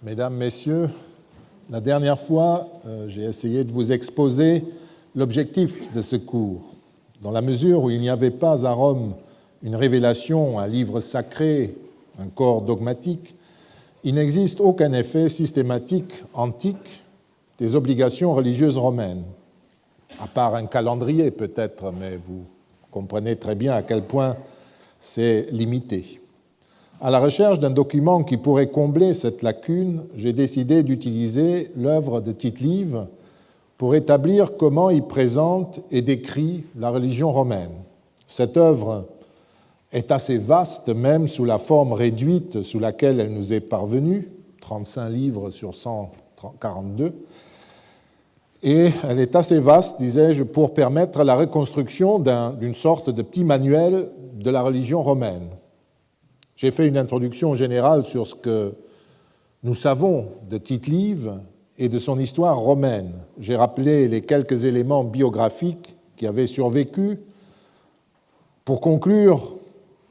Mesdames, Messieurs, la dernière fois, j'ai essayé de vous exposer l'objectif de ce cours. Dans la mesure où il n'y avait pas à Rome une révélation, un livre sacré, un corps dogmatique, il n'existe aucun effet systématique antique des obligations religieuses romaines, à part un calendrier peut-être, mais vous comprenez très bien à quel point c'est limité. À la recherche d'un document qui pourrait combler cette lacune, j'ai décidé d'utiliser l'œuvre de Tite-Live pour établir comment il présente et décrit la religion romaine. Cette œuvre est assez vaste, même sous la forme réduite sous laquelle elle nous est parvenue, 35 livres sur 142, et elle est assez vaste, disais-je, pour permettre la reconstruction d'une sorte de petit manuel de la religion romaine. J'ai fait une introduction générale sur ce que nous savons de Tite-Live et de son histoire romaine. J'ai rappelé les quelques éléments biographiques qui avaient survécu. Pour conclure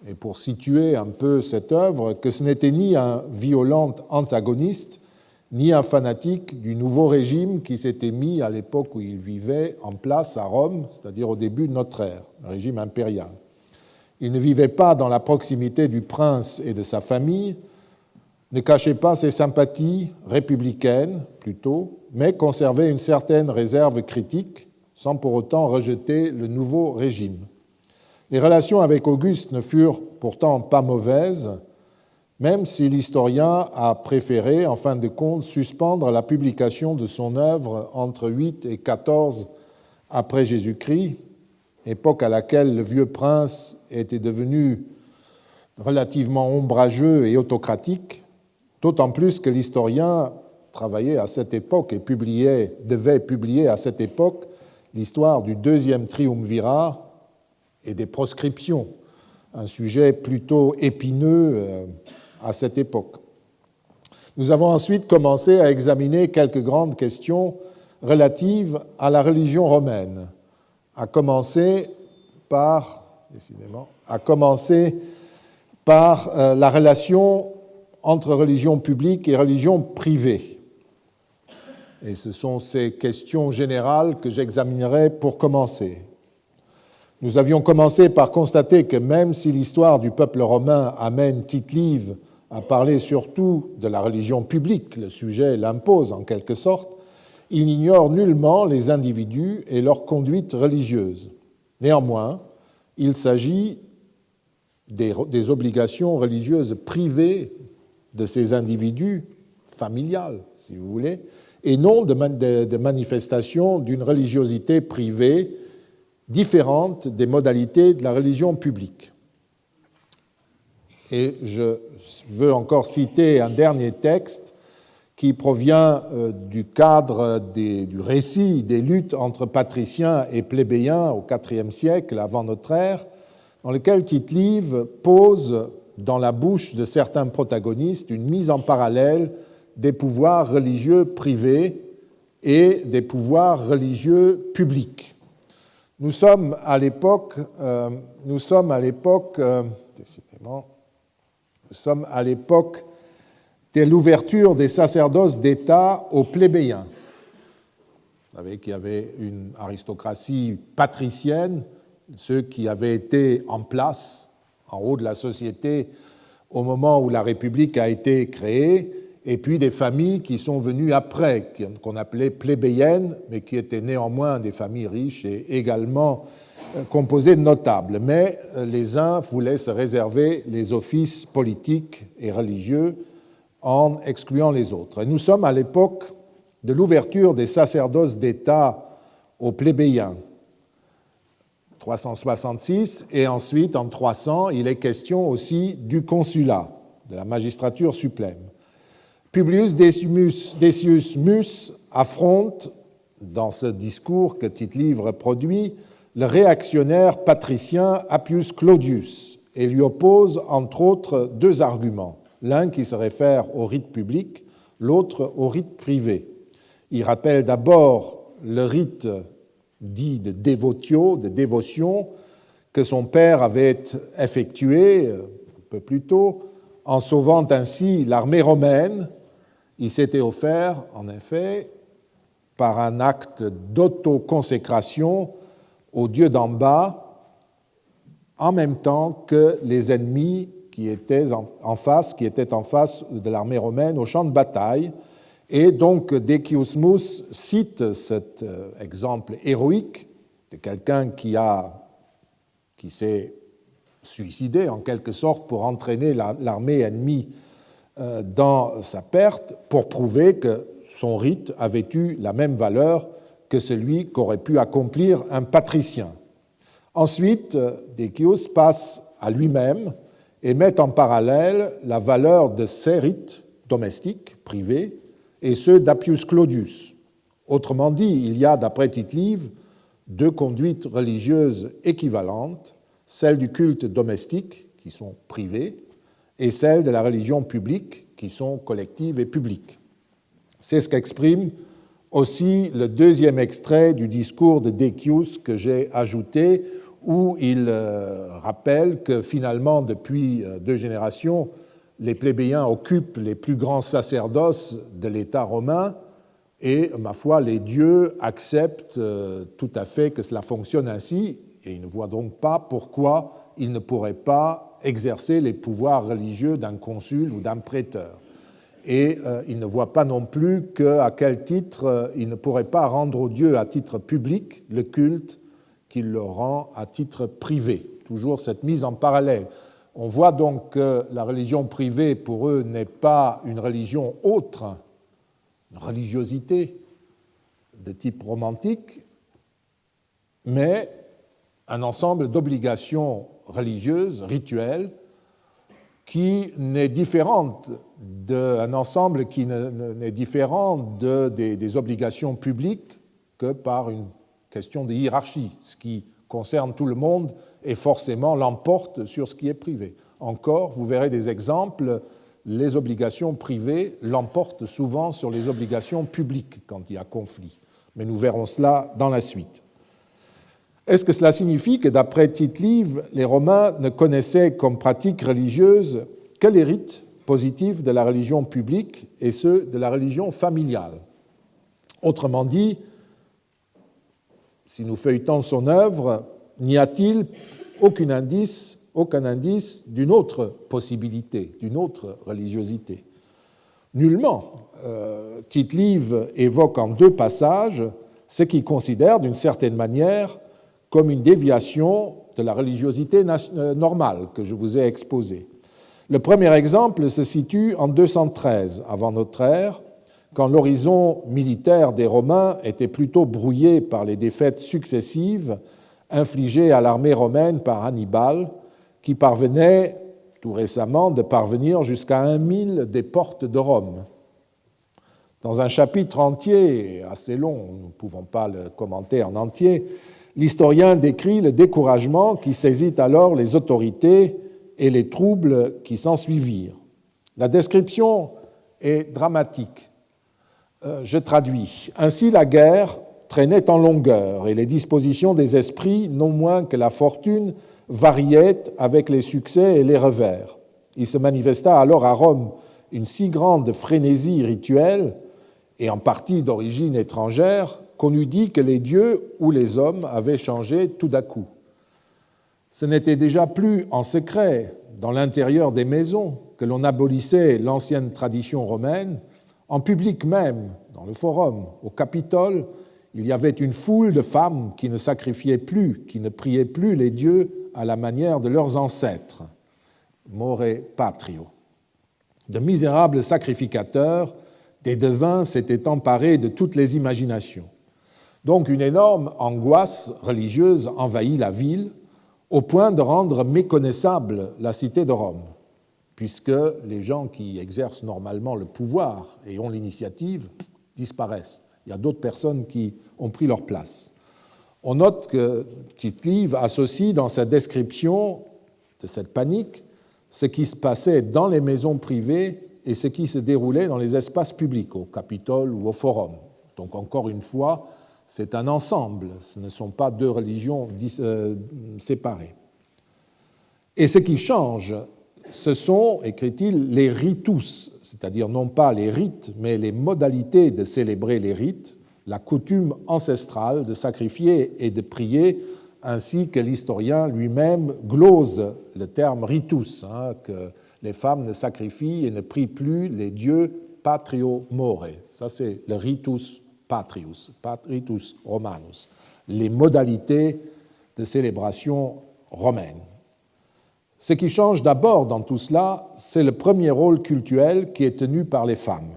et pour situer un peu cette œuvre, que ce n'était ni un violent antagoniste, ni un fanatique du nouveau régime qui s'était mis à l'époque où il vivait en place à Rome, c'est-à-dire au début de notre ère, le régime impérial. Il ne vivait pas dans la proximité du prince et de sa famille, ne cachait pas ses sympathies républicaines, plutôt, mais conservait une certaine réserve critique, sans pour autant rejeter le nouveau régime. Les relations avec Auguste ne furent pourtant pas mauvaises, même si l'historien a préféré, en fin de compte, suspendre la publication de son œuvre entre 8 et 14 après Jésus-Christ, époque à laquelle le vieux prince était devenu relativement ombrageux et autocratique, d'autant plus que l'historien travaillait à cette époque et devait publier à cette époque l'histoire du deuxième triumvirat et des proscriptions, un sujet plutôt épineux à cette époque. Nous avons ensuite commencé à examiner quelques grandes questions relatives à la religion romaine, à commencer par la relation entre religion publique et religion privée. Et ce sont ces questions générales que j'examinerai pour commencer. Nous avions commencé par constater que même si l'histoire du peuple romain amène Tite-Live à parler surtout de la religion publique, le sujet l'impose en quelque sorte, il n'ignore nullement les individus et leur conduite religieuse. Néanmoins, il s'agit des obligations religieuses privées de ces individus, familiales, si vous voulez, et non de manifestations d'une religiosité privée différente des modalités de la religion publique. Et je veux encore citer un dernier texte qui provient du cadre du récit des luttes entre patriciens et plébéiens au IVe siècle avant notre ère, dans lequel Tite-Live pose dans la bouche de certains protagonistes une mise en parallèle des pouvoirs religieux privés et des pouvoirs religieux publics. Nous sommes à l'époque de l'ouverture des sacerdoces d'État aux plébéiens. Vous savez qu'il y avait une aristocratie patricienne, ceux qui avaient été en place en haut de la société au moment où la République a été créée, et puis des familles qui sont venues après, qu'on appelait plébéiennes, mais qui étaient néanmoins des familles riches et également composées de notables. Mais les uns voulaient se réserver les offices politiques et religieux en excluant les autres. Et nous sommes à l'époque de l'ouverture des sacerdoces d'État aux plébéiens, 366, et ensuite, en 300, il est question aussi du consulat, de la magistrature suprême. Publius Decius Mus affronte, dans ce discours que Tite-Live reproduit, le réactionnaire patricien Appius Claudius et lui oppose, entre autres, deux arguments, l'un qui se réfère au rite public, l'autre au rite privé. Il rappelle d'abord le rite dit de dévotio, de dévotion, que son père avait effectué un peu plus tôt, en sauvant ainsi l'armée romaine Il s'était offert, en effet, par un acte d'autoconsécration au dieu d'en bas, en même temps que les ennemis qui étaient en face de l'armée romaine au champ de bataille. Et donc Decius Mus cite cet exemple héroïque de quelqu'un qui s'est suicidé en quelque sorte pour entraîner l'armée ennemie dans sa perte, pour prouver que son rite avait eu la même valeur que celui qu'aurait pu accomplir un patricien. Ensuite, Decius passe à lui-même et met en parallèle la valeur de ses rites domestiques, privés, et ceux d'Appius Claudius. Autrement dit, il y a, d'après Tite-Live, deux conduites religieuses équivalentes, celle du culte domestique, qui sont privées, et celle de la religion publique, qui sont collectives et publiques. C'est ce qu'exprime aussi le deuxième extrait du discours de Decius que j'ai ajouté, où il rappelle que finalement, depuis 2 générations, les plébéiens occupent les plus grands sacerdoces de l'État romain et, ma foi, les dieux acceptent tout à fait que cela fonctionne ainsi et ils ne voient donc pas pourquoi ils ne pourraient pas exercer les pouvoirs religieux d'un consul ou d'un prêteur. Et ils ne voient pas non plus à quel titre ils ne pourraient pas rendre aux dieux à titre public le culte qu'il leur rend à titre privé. Toujours cette mise en parallèle. On voit donc que la religion privée, pour eux, n'est pas une religion autre, une religiosité de type romantique, mais un ensemble d'obligations religieuses, rituelles, qui n'est différente d'un ensemble qui n'est différent des obligations publiques que par une question de hiérarchie. Ce qui concerne tout le monde et forcément l'emporte sur ce qui est privé. Encore, vous verrez des exemples, les obligations privées l'emportent souvent sur les obligations publiques quand il y a conflit. Mais nous verrons cela dans la suite. Est-ce que cela signifie que, d'après Tite-Live, les Romains ne connaissaient comme pratique religieuse que les rites positifs de la religion publique et ceux de la religion familiale? Autrement dit, si nous feuilletons son œuvre, n'y a-t-il aucun indice d'une autre possibilité, d'une autre religiosité? Nullement. Tite-Live évoque en 2 passages ce qu'il considère d'une certaine manière comme une déviation de la religiosité normale que je vous ai exposée. Le premier exemple se situe en 213 avant notre ère, quand l'horizon militaire des Romains était plutôt brouillé par les défaites successives infligées à l'armée romaine par Hannibal, qui parvenait tout récemment de parvenir jusqu'à 1 mille des portes de Rome. Dans un chapitre entier, assez long, nous ne pouvons pas le commenter en entier, l'historien décrit le découragement qui saisit alors les autorités et les troubles qui s'ensuivirent. La description est dramatique. Je traduis. Ainsi, la guerre traînait en longueur et les dispositions des esprits, non moins que la fortune, variaient avec les succès et les revers. Il se manifesta alors à Rome une si grande frénésie rituelle, et en partie d'origine étrangère, qu'on eût dit que les dieux ou les hommes avaient changé tout d'un coup. Ce n'était déjà plus en secret, dans l'intérieur des maisons, que l'on abolissait l'ancienne tradition romaine. En public même, dans le forum, au Capitole, il y avait une foule de femmes qui ne sacrifiaient plus, qui ne priaient plus les dieux à la manière de leurs ancêtres. More patrio. De misérables sacrificateurs, des devins s'étaient emparés de toutes les imaginations. Donc une énorme angoisse religieuse envahit la ville, au point de rendre méconnaissable la cité de Rome, puisque les gens qui exercent normalement le pouvoir et ont l'initiative disparaissent. Il y a d'autres personnes qui ont pris leur place. On note que Tite-Live associe dans sa description de cette panique ce qui se passait dans les maisons privées et ce qui se déroulait dans les espaces publics, au Capitole ou au Forum. Donc encore une fois, c'est un ensemble, ce ne sont pas 2 religions séparées. Et ce qui change ce sont, écrit-il, les ritus, c'est-à-dire non pas les rites, mais les modalités de célébrer les rites, la coutume ancestrale de sacrifier et de prier, ainsi que l'historien lui-même glose le terme ritus, que les femmes ne sacrifient et ne prient plus les dieux patrio more. Ça, c'est le ritus patrius, ritus romanus, les modalités de célébration romaine. Ce qui change d'abord dans tout cela, c'est le premier rôle cultuel qui est tenu par les femmes.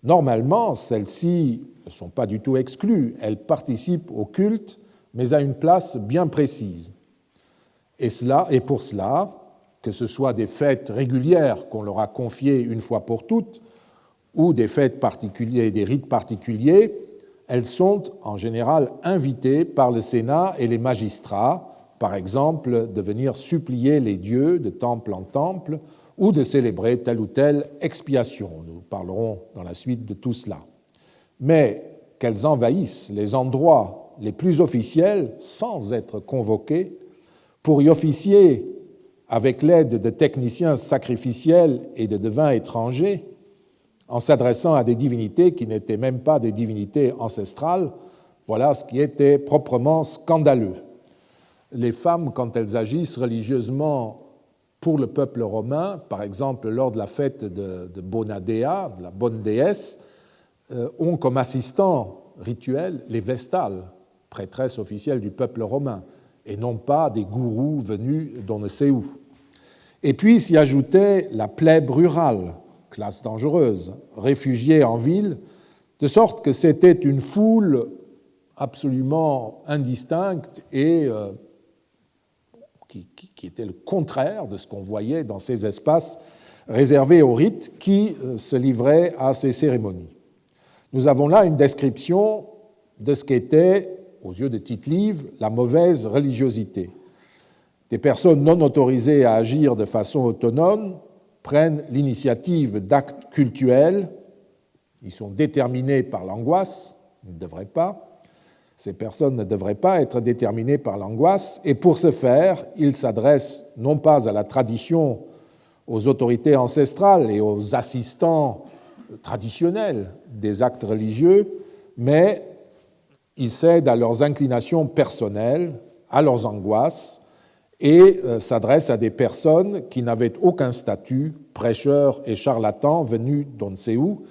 Normalement, celles-ci ne sont pas du tout exclues, elles participent au culte, mais à une place bien précise. Et pour cela, que ce soit des fêtes régulières qu'on leur a confiées une fois pour toutes, ou des fêtes particulières, des rites particuliers, elles sont en général invitées par le Sénat et les magistrats, par exemple, de venir supplier les dieux de temple en temple ou de célébrer telle ou telle expiation. Nous parlerons dans la suite de tout cela. Mais qu'elles envahissent les endroits les plus officiels sans être convoquées pour y officier avec l'aide de techniciens sacrificiels et de devins étrangers, en s'adressant à des divinités qui n'étaient même pas des divinités ancestrales, voilà ce qui était proprement scandaleux. Les femmes, quand elles agissent religieusement pour le peuple romain, par exemple lors de la fête de Bonadea, de la bonne déesse, ont comme assistants rituels les vestales, prêtresses officielles du peuple romain, et non pas des gourous venus d'on ne sait où. Et puis s'y ajoutait la plèbe rurale, classe dangereuse, réfugiée en ville, de sorte que c'était une foule absolument indistincte et qui était le contraire de ce qu'on voyait dans ces espaces réservés aux rites qui se livraient à ces cérémonies. Nous avons là une description de ce qu'était, aux yeux de Tite-Live, la mauvaise religiosité. Des personnes non autorisées à agir de façon autonome prennent l'initiative d'actes cultuels, ils sont déterminés par l'angoisse, ils ne devraient pas, ces personnes ne devraient pas être déterminées par l'angoisse, et pour ce faire, ils s'adressent non pas à la tradition, aux autorités ancestrales et aux assistants traditionnels des actes religieux, mais ils cèdent à leurs inclinations personnelles, à leurs angoisses, et s'adressent à des personnes qui n'avaient aucun statut, prêcheurs et charlatans venus d'on ne sait où,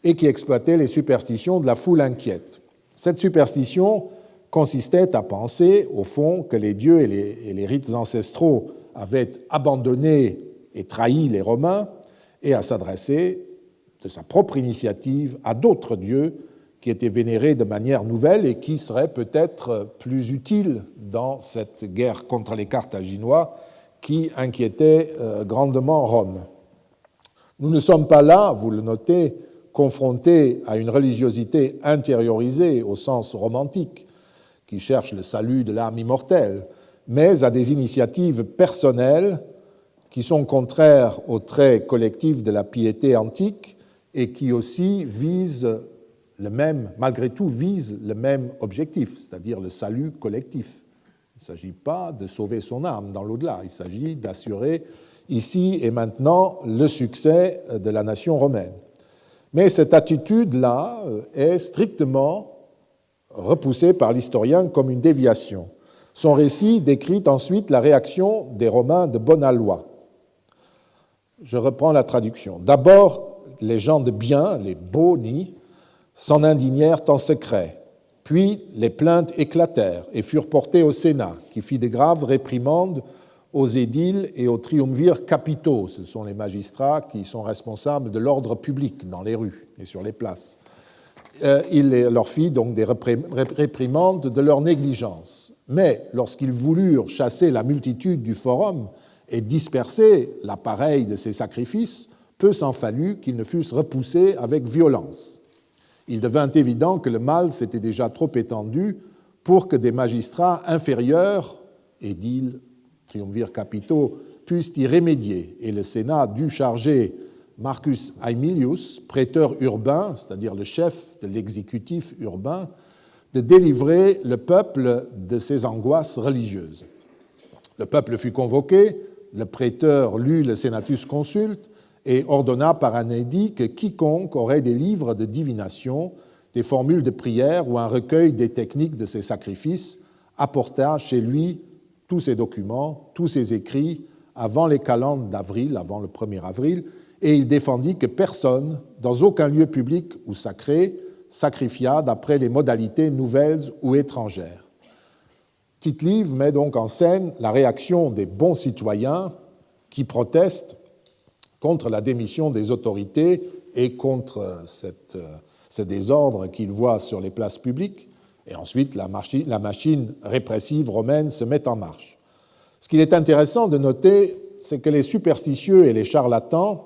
et qui exploitaient les superstitions de la foule inquiète. Cette superstition consistait à penser, au fond, que les dieux et les rites ancestraux avaient abandonné et trahi les Romains, et à s'adresser de sa propre initiative à d'autres dieux qui étaient vénérés de manière nouvelle et qui seraient peut-être plus utiles dans cette guerre contre les Carthaginois qui inquiétait grandement Rome. Nous ne sommes pas là, vous le notez, confrontés à une religiosité intériorisée au sens romantique, qui cherche le salut de l'âme immortelle, mais à des initiatives personnelles qui sont contraires aux traits collectifs de la piété antique et qui aussi visent malgré tout, visent le même objectif, c'est-à-dire le salut collectif. Il ne s'agit pas de sauver son âme dans l'au-delà, il s'agit d'assurer ici et maintenant le succès de la nation romaine. Mais cette attitude-là est strictement repoussée par l'historien comme une déviation. Son récit décrit ensuite la réaction des Romains de bonne aloi. Je reprends la traduction. D'abord, les gens de bien, les boni, s'en indignèrent en secret. Puis les plaintes éclatèrent et furent portées au Sénat, qui fit de graves réprimandes aux édiles et aux triumvirs capitaux. Ce sont les magistrats qui sont responsables de l'ordre public dans les rues et sur les places. Il leur fit donc des réprimandes de leur négligence. Mais lorsqu'ils voulurent chasser la multitude du forum et disperser l'appareil de ces sacrifices, peu s'en fallut qu'ils ne fussent repoussés avec violence. Il devint évident que le mal s'était déjà trop étendu pour que des magistrats inférieurs, édiles, triumvirs capitaux, puissent y remédier, et le Sénat dut charger Marcus Aemilius, préteur urbain, c'est-à-dire le chef de l'exécutif urbain, de délivrer le peuple de ses angoisses religieuses. Le peuple fut convoqué, le préteur lut le Senatus Consulte et ordonna par un édit que quiconque aurait des livres de divination, des formules de prière ou un recueil des techniques de ses sacrifices apporta chez lui tous ses documents, tous ses écrits avant les calendes d'avril, avant le 1er avril, et il défendit que personne, dans aucun lieu public ou sacré, sacrifia d'après les modalités nouvelles ou étrangères. Tite-Live met donc en scène la réaction des bons citoyens qui protestent contre la démission des autorités et contre ce désordre qu'ils voient sur les places publiques, et ensuite la machine répressive romaine se met en marche. Ce qu'il est intéressant de noter, c'est que les superstitieux et les charlatans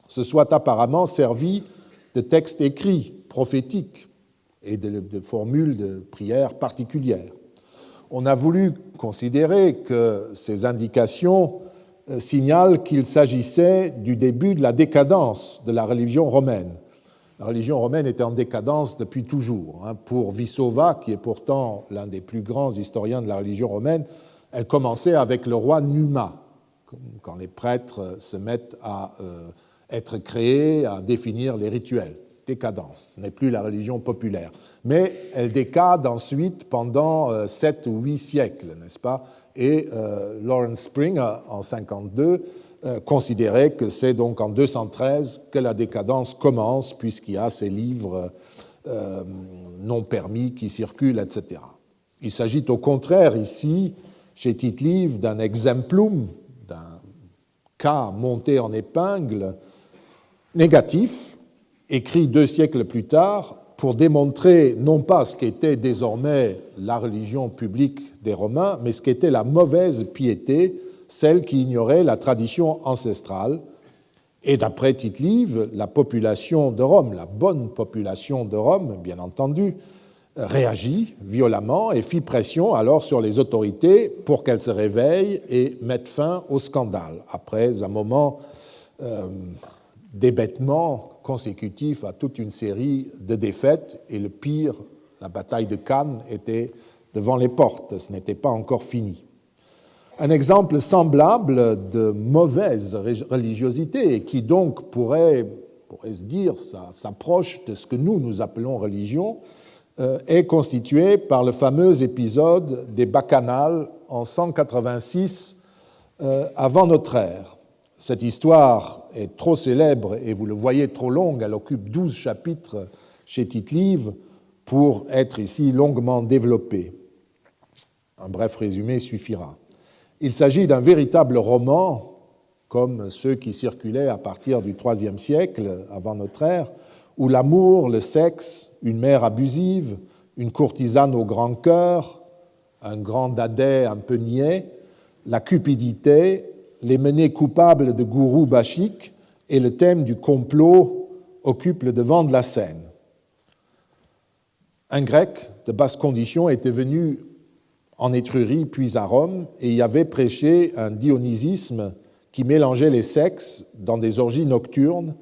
se soient apparemment servis de textes écrits, prophétiques, et de formules de prière particulières. On a voulu considérer que ces indications signalent qu'il s'agissait du début de la décadence de la religion romaine. La religion romaine était en décadence depuis toujours. Pour Vissova, qui est pourtant l'un des plus grands historiens de la religion romaine, elle commençait avec le roi Numa, quand les prêtres se mettent à être créés, à définir les rituels. Décadence, ce n'est plus la religion populaire. Mais elle décade ensuite pendant 7 ou 8 siècles, n'est-ce pas? Et Lawrence Spring, en 52, considérait que c'est donc en 213 que la décadence commence, puisqu'il y a ces livres non permis qui circulent, etc. Il s'agit au contraire ici, chez Tite-Live, d'un exemplum, d'un cas monté en épingle, négatif, écrit 2 siècles plus tard, pour démontrer non pas ce qu'était désormais la religion publique des Romains, mais ce qu'était la mauvaise piété, celle qui ignorait la tradition ancestrale. Et d'après Tite-Live, la population de Rome, la bonne population de Rome, bien entendu, réagit violemment et fit pression alors sur les autorités pour qu'elles se réveillent et mettent fin au scandale, après un moment d'hébétement consécutif à toute une série de défaites, et le pire, la bataille de Cannes, était devant les portes, ce n'était pas encore fini. Un exemple semblable de mauvaise religiosité, et qui donc pourrait se dire, ça s'approche de ce que nous appelons religion, est constitué par le fameux épisode des Bacchanales en 186 avant notre ère. Cette histoire est trop célèbre et vous le voyez trop longue, elle occupe 12 chapitres chez Tite-Live pour être ici longuement développée. Un bref résumé suffira. Il s'agit d'un véritable roman, comme ceux qui circulaient à partir du IIIe siècle avant notre ère, où l'amour, le sexe, une mère abusive, une courtisane au grand cœur, un grand dadais un peu niais, la cupidité, les menées coupables de gourous bachiques et le thème du complot occupent le devant de la scène. Un Grec de basse condition était venu en Étrurie puis à Rome et y avait prêché un dionysisme qui mélangeait les sexes dans des orgies nocturnes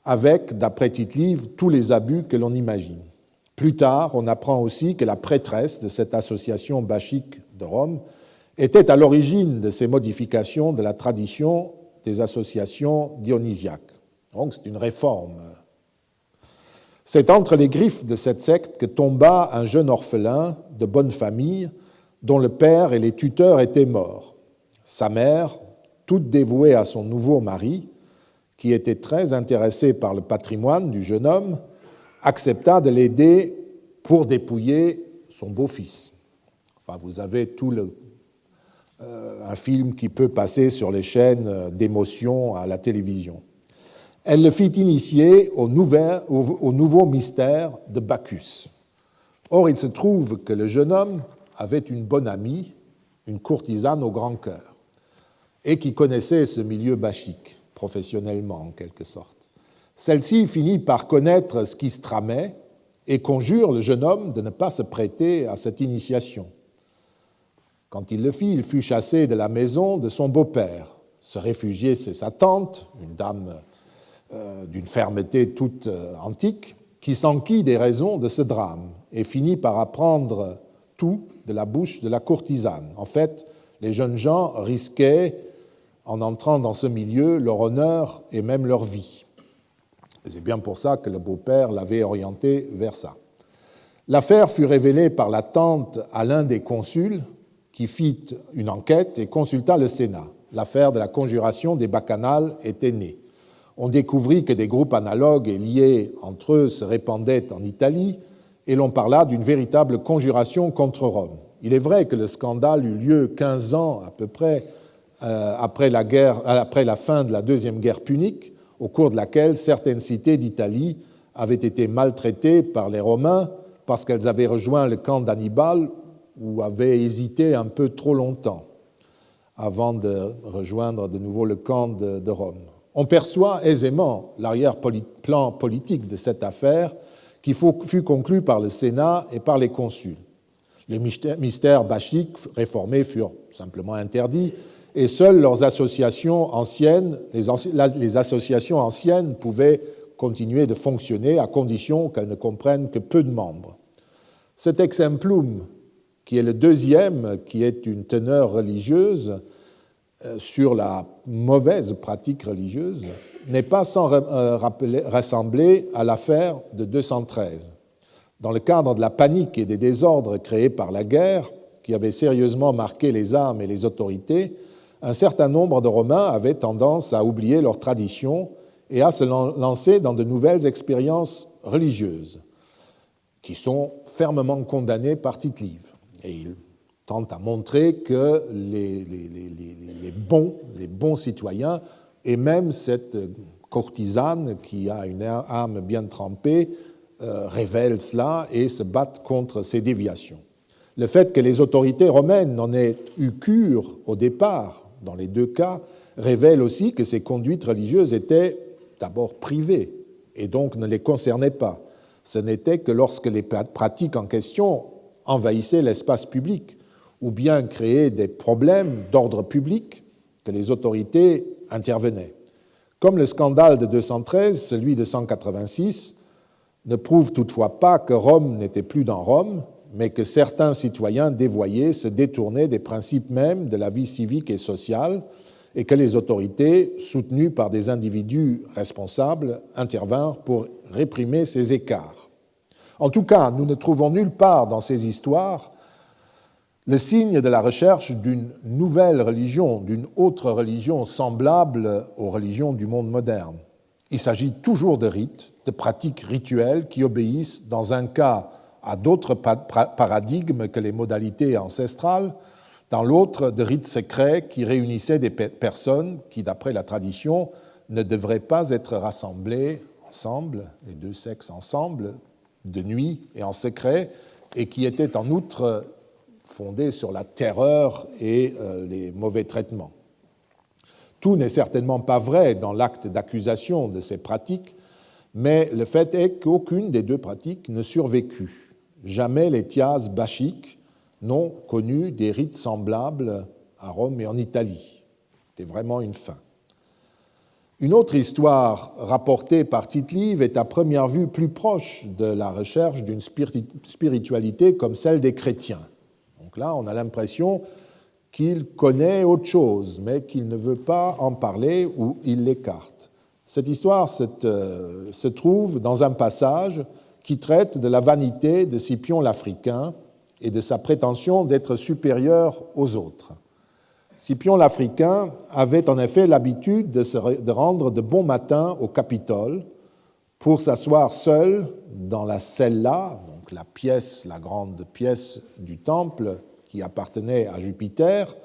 avec, d'après Tite-Live, tous les abus que l'on imagine. Plus tard, on apprend aussi que la prêtresse de cette association bachique de Rome était à l'origine de ces modifications de la tradition des associations dionysiaques. Donc c'est une réforme. C'est entre les griffes de cette secte que tomba un jeune orphelin de bonne famille dont le père et les tuteurs étaient morts. Sa mère, toute dévouée à son nouveau mari, qui était très intéressé par le patrimoine du jeune homme, accepta de l'aider pour dépouiller son beau-fils. Enfin, vous avez un film qui peut passer sur les chaînes d'émotion à la télévision. Elle le fit initier au nouveau mystère de Bacchus. Or, il se trouve que le jeune homme avait une bonne amie, une courtisane au grand cœur, et qui connaissait ce milieu bachique, professionnellement en quelque sorte. Celle-ci finit par connaître ce qui se tramait et conjure le jeune homme de ne pas se prêter à cette initiation. Quand il le fit, il fut chassé de la maison de son beau-père. Se réfugier, c'est sa tante, une dame d'une fermeté toute antique, qui s'enquit des raisons de ce drame et finit par apprendre tout de la bouche de la courtisane. En fait, les jeunes gens risquaient en entrant dans ce milieu, leur honneur et même leur vie. C'est bien pour ça que le beau-père l'avait orienté vers ça. L'affaire fut révélée par la tante à l'un des consuls qui fit une enquête et consulta le Sénat. L'affaire de la conjuration des bacchanales était née. On découvrit que des groupes analogues et liés entre eux se répandaient en Italie et l'on parla d'une véritable conjuration contre Rome. Il est vrai que le scandale eut lieu 15 ans à peu près après la fin de la Deuxième Guerre punique, au cours de laquelle certaines cités d'Italie avaient été maltraitées par les Romains parce qu'elles avaient rejoint le camp d'Hannibal ou avaient hésité un peu trop longtemps avant de rejoindre de nouveau le camp de Rome. On perçoit aisément l'arrière-plan politique de cette affaire qui fut conclue par le Sénat et par les consuls. Les mystères bachiques réformés furent simplement interdits et seules leurs associations anciennes, les associations anciennes pouvaient continuer de fonctionner à condition qu'elles ne comprennent que peu de membres. Cet exemplum, qui est le deuxième, qui est une teneur religieuse sur la mauvaise pratique religieuse, n'est pas sans ressembler à l'affaire de 213. Dans le cadre de la panique et des désordres créés par la guerre, qui avaient sérieusement marqué les âmes et les autorités, un certain nombre de Romains avaient tendance à oublier leurs traditions et à se lancer dans de nouvelles expériences religieuses, qui sont fermement condamnées par Tite-Live. Et il tente à montrer que les bons citoyens, et même cette courtisane qui a une âme bien trempée, révèlent cela et se battent contre ces déviations. Le fait que les autorités romaines n'en aient eu cure au départ, dans les deux cas, révèle aussi que ces conduites religieuses étaient d'abord privées et donc ne les concernaient pas. Ce n'était que lorsque les pratiques en question envahissaient l'espace public ou bien créaient des problèmes d'ordre public que les autorités intervenaient. Comme le scandale de 213, celui de 186 ne prouve toutefois pas que Rome n'était plus dans Rome, mais que certains citoyens dévoyés se détournaient des principes mêmes de la vie civique et sociale et que les autorités, soutenues par des individus responsables, intervinrent pour réprimer ces écarts. En tout cas, nous ne trouvons nulle part dans ces histoires le signe de la recherche d'une nouvelle religion, d'une autre religion semblable aux religions du monde moderne. Il s'agit toujours de rites, de pratiques rituelles qui obéissent, dans un cas, à d'autres paradigmes que les modalités ancestrales, dans l'autre, de rites secrets qui réunissaient des personnes qui, d'après la tradition, ne devraient pas être rassemblées ensemble, les deux sexes ensemble, de nuit et en secret, et qui étaient en outre fondés sur la terreur et les mauvais traitements. Tout n'est certainement pas vrai dans l'acte d'accusation de ces pratiques, mais le fait est qu'aucune des deux pratiques ne survécut. Jamais les thias bachiques n'ont connu des rites semblables à Rome et en Italie. C'était vraiment une fin. Une autre histoire rapportée par Tite-Live est à première vue plus proche de la recherche d'une spiritualité comme celle des chrétiens. Donc là, on a l'impression qu'il connaît autre chose, mais qu'il ne veut pas en parler ou il l'écarte. Cette histoire se trouve dans un passage qui traite de la vanité de Scipion l'Africain et de sa prétention d'être supérieur aux autres. Scipion l'Africain avait en effet l'habitude de rendre de bon matin au Capitole pour s'asseoir seul dans la cella, donc la grande pièce du temple qui appartenait à Jupiter,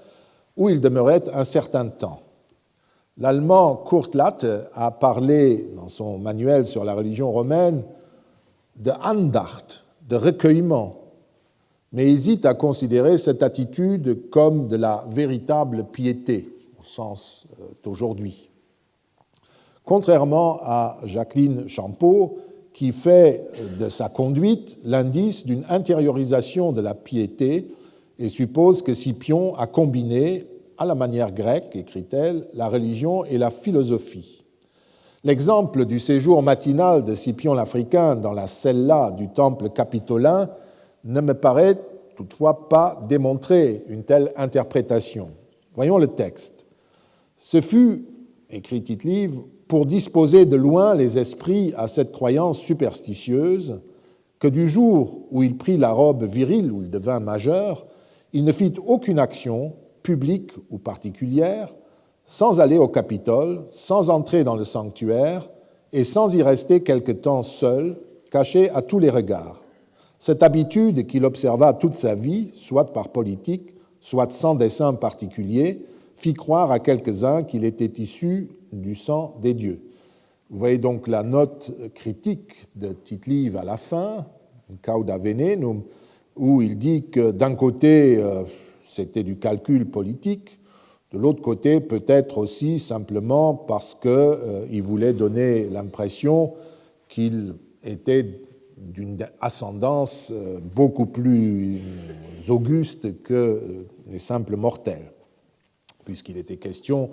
où il demeurait un certain temps. L'allemand Kurt Latte a parlé dans son manuel sur la religion romaine de Andacht, de recueillement, mais hésite à considérer cette attitude comme de la véritable piété, au sens d'aujourd'hui. Contrairement à Jacqueline Champeau, qui fait de sa conduite l'indice d'une intériorisation de la piété et suppose que Scipion a combiné, à la manière grecque, écrit-elle, la religion et la philosophie. L'exemple du séjour matinal de Scipion l'Africain dans la cella du temple capitolin ne me paraît toutefois pas démontrer une telle interprétation. Voyons le texte. Ce fut, écrit Tite-Live, pour disposer de loin les esprits à cette croyance superstitieuse que du jour où il prit la robe virile, où il devint majeur, il ne fit aucune action, publique ou particulière, sans aller au Capitole, sans entrer dans le sanctuaire et sans y rester quelque temps seul, caché à tous les regards. Cette habitude qu'il observa toute sa vie, soit par politique, soit sans dessein particulier, fit croire à quelques-uns qu'il était issu du sang des dieux. Vous voyez donc la note critique de Tite-Live à la fin, Cauda Venenum, où il dit que d'un côté, c'était du calcul politique, de l'autre côté, peut-être aussi simplement parce qu'il voulait donner l'impression qu'il était d'une ascendance beaucoup plus auguste que les simples mortels, puisqu'il était question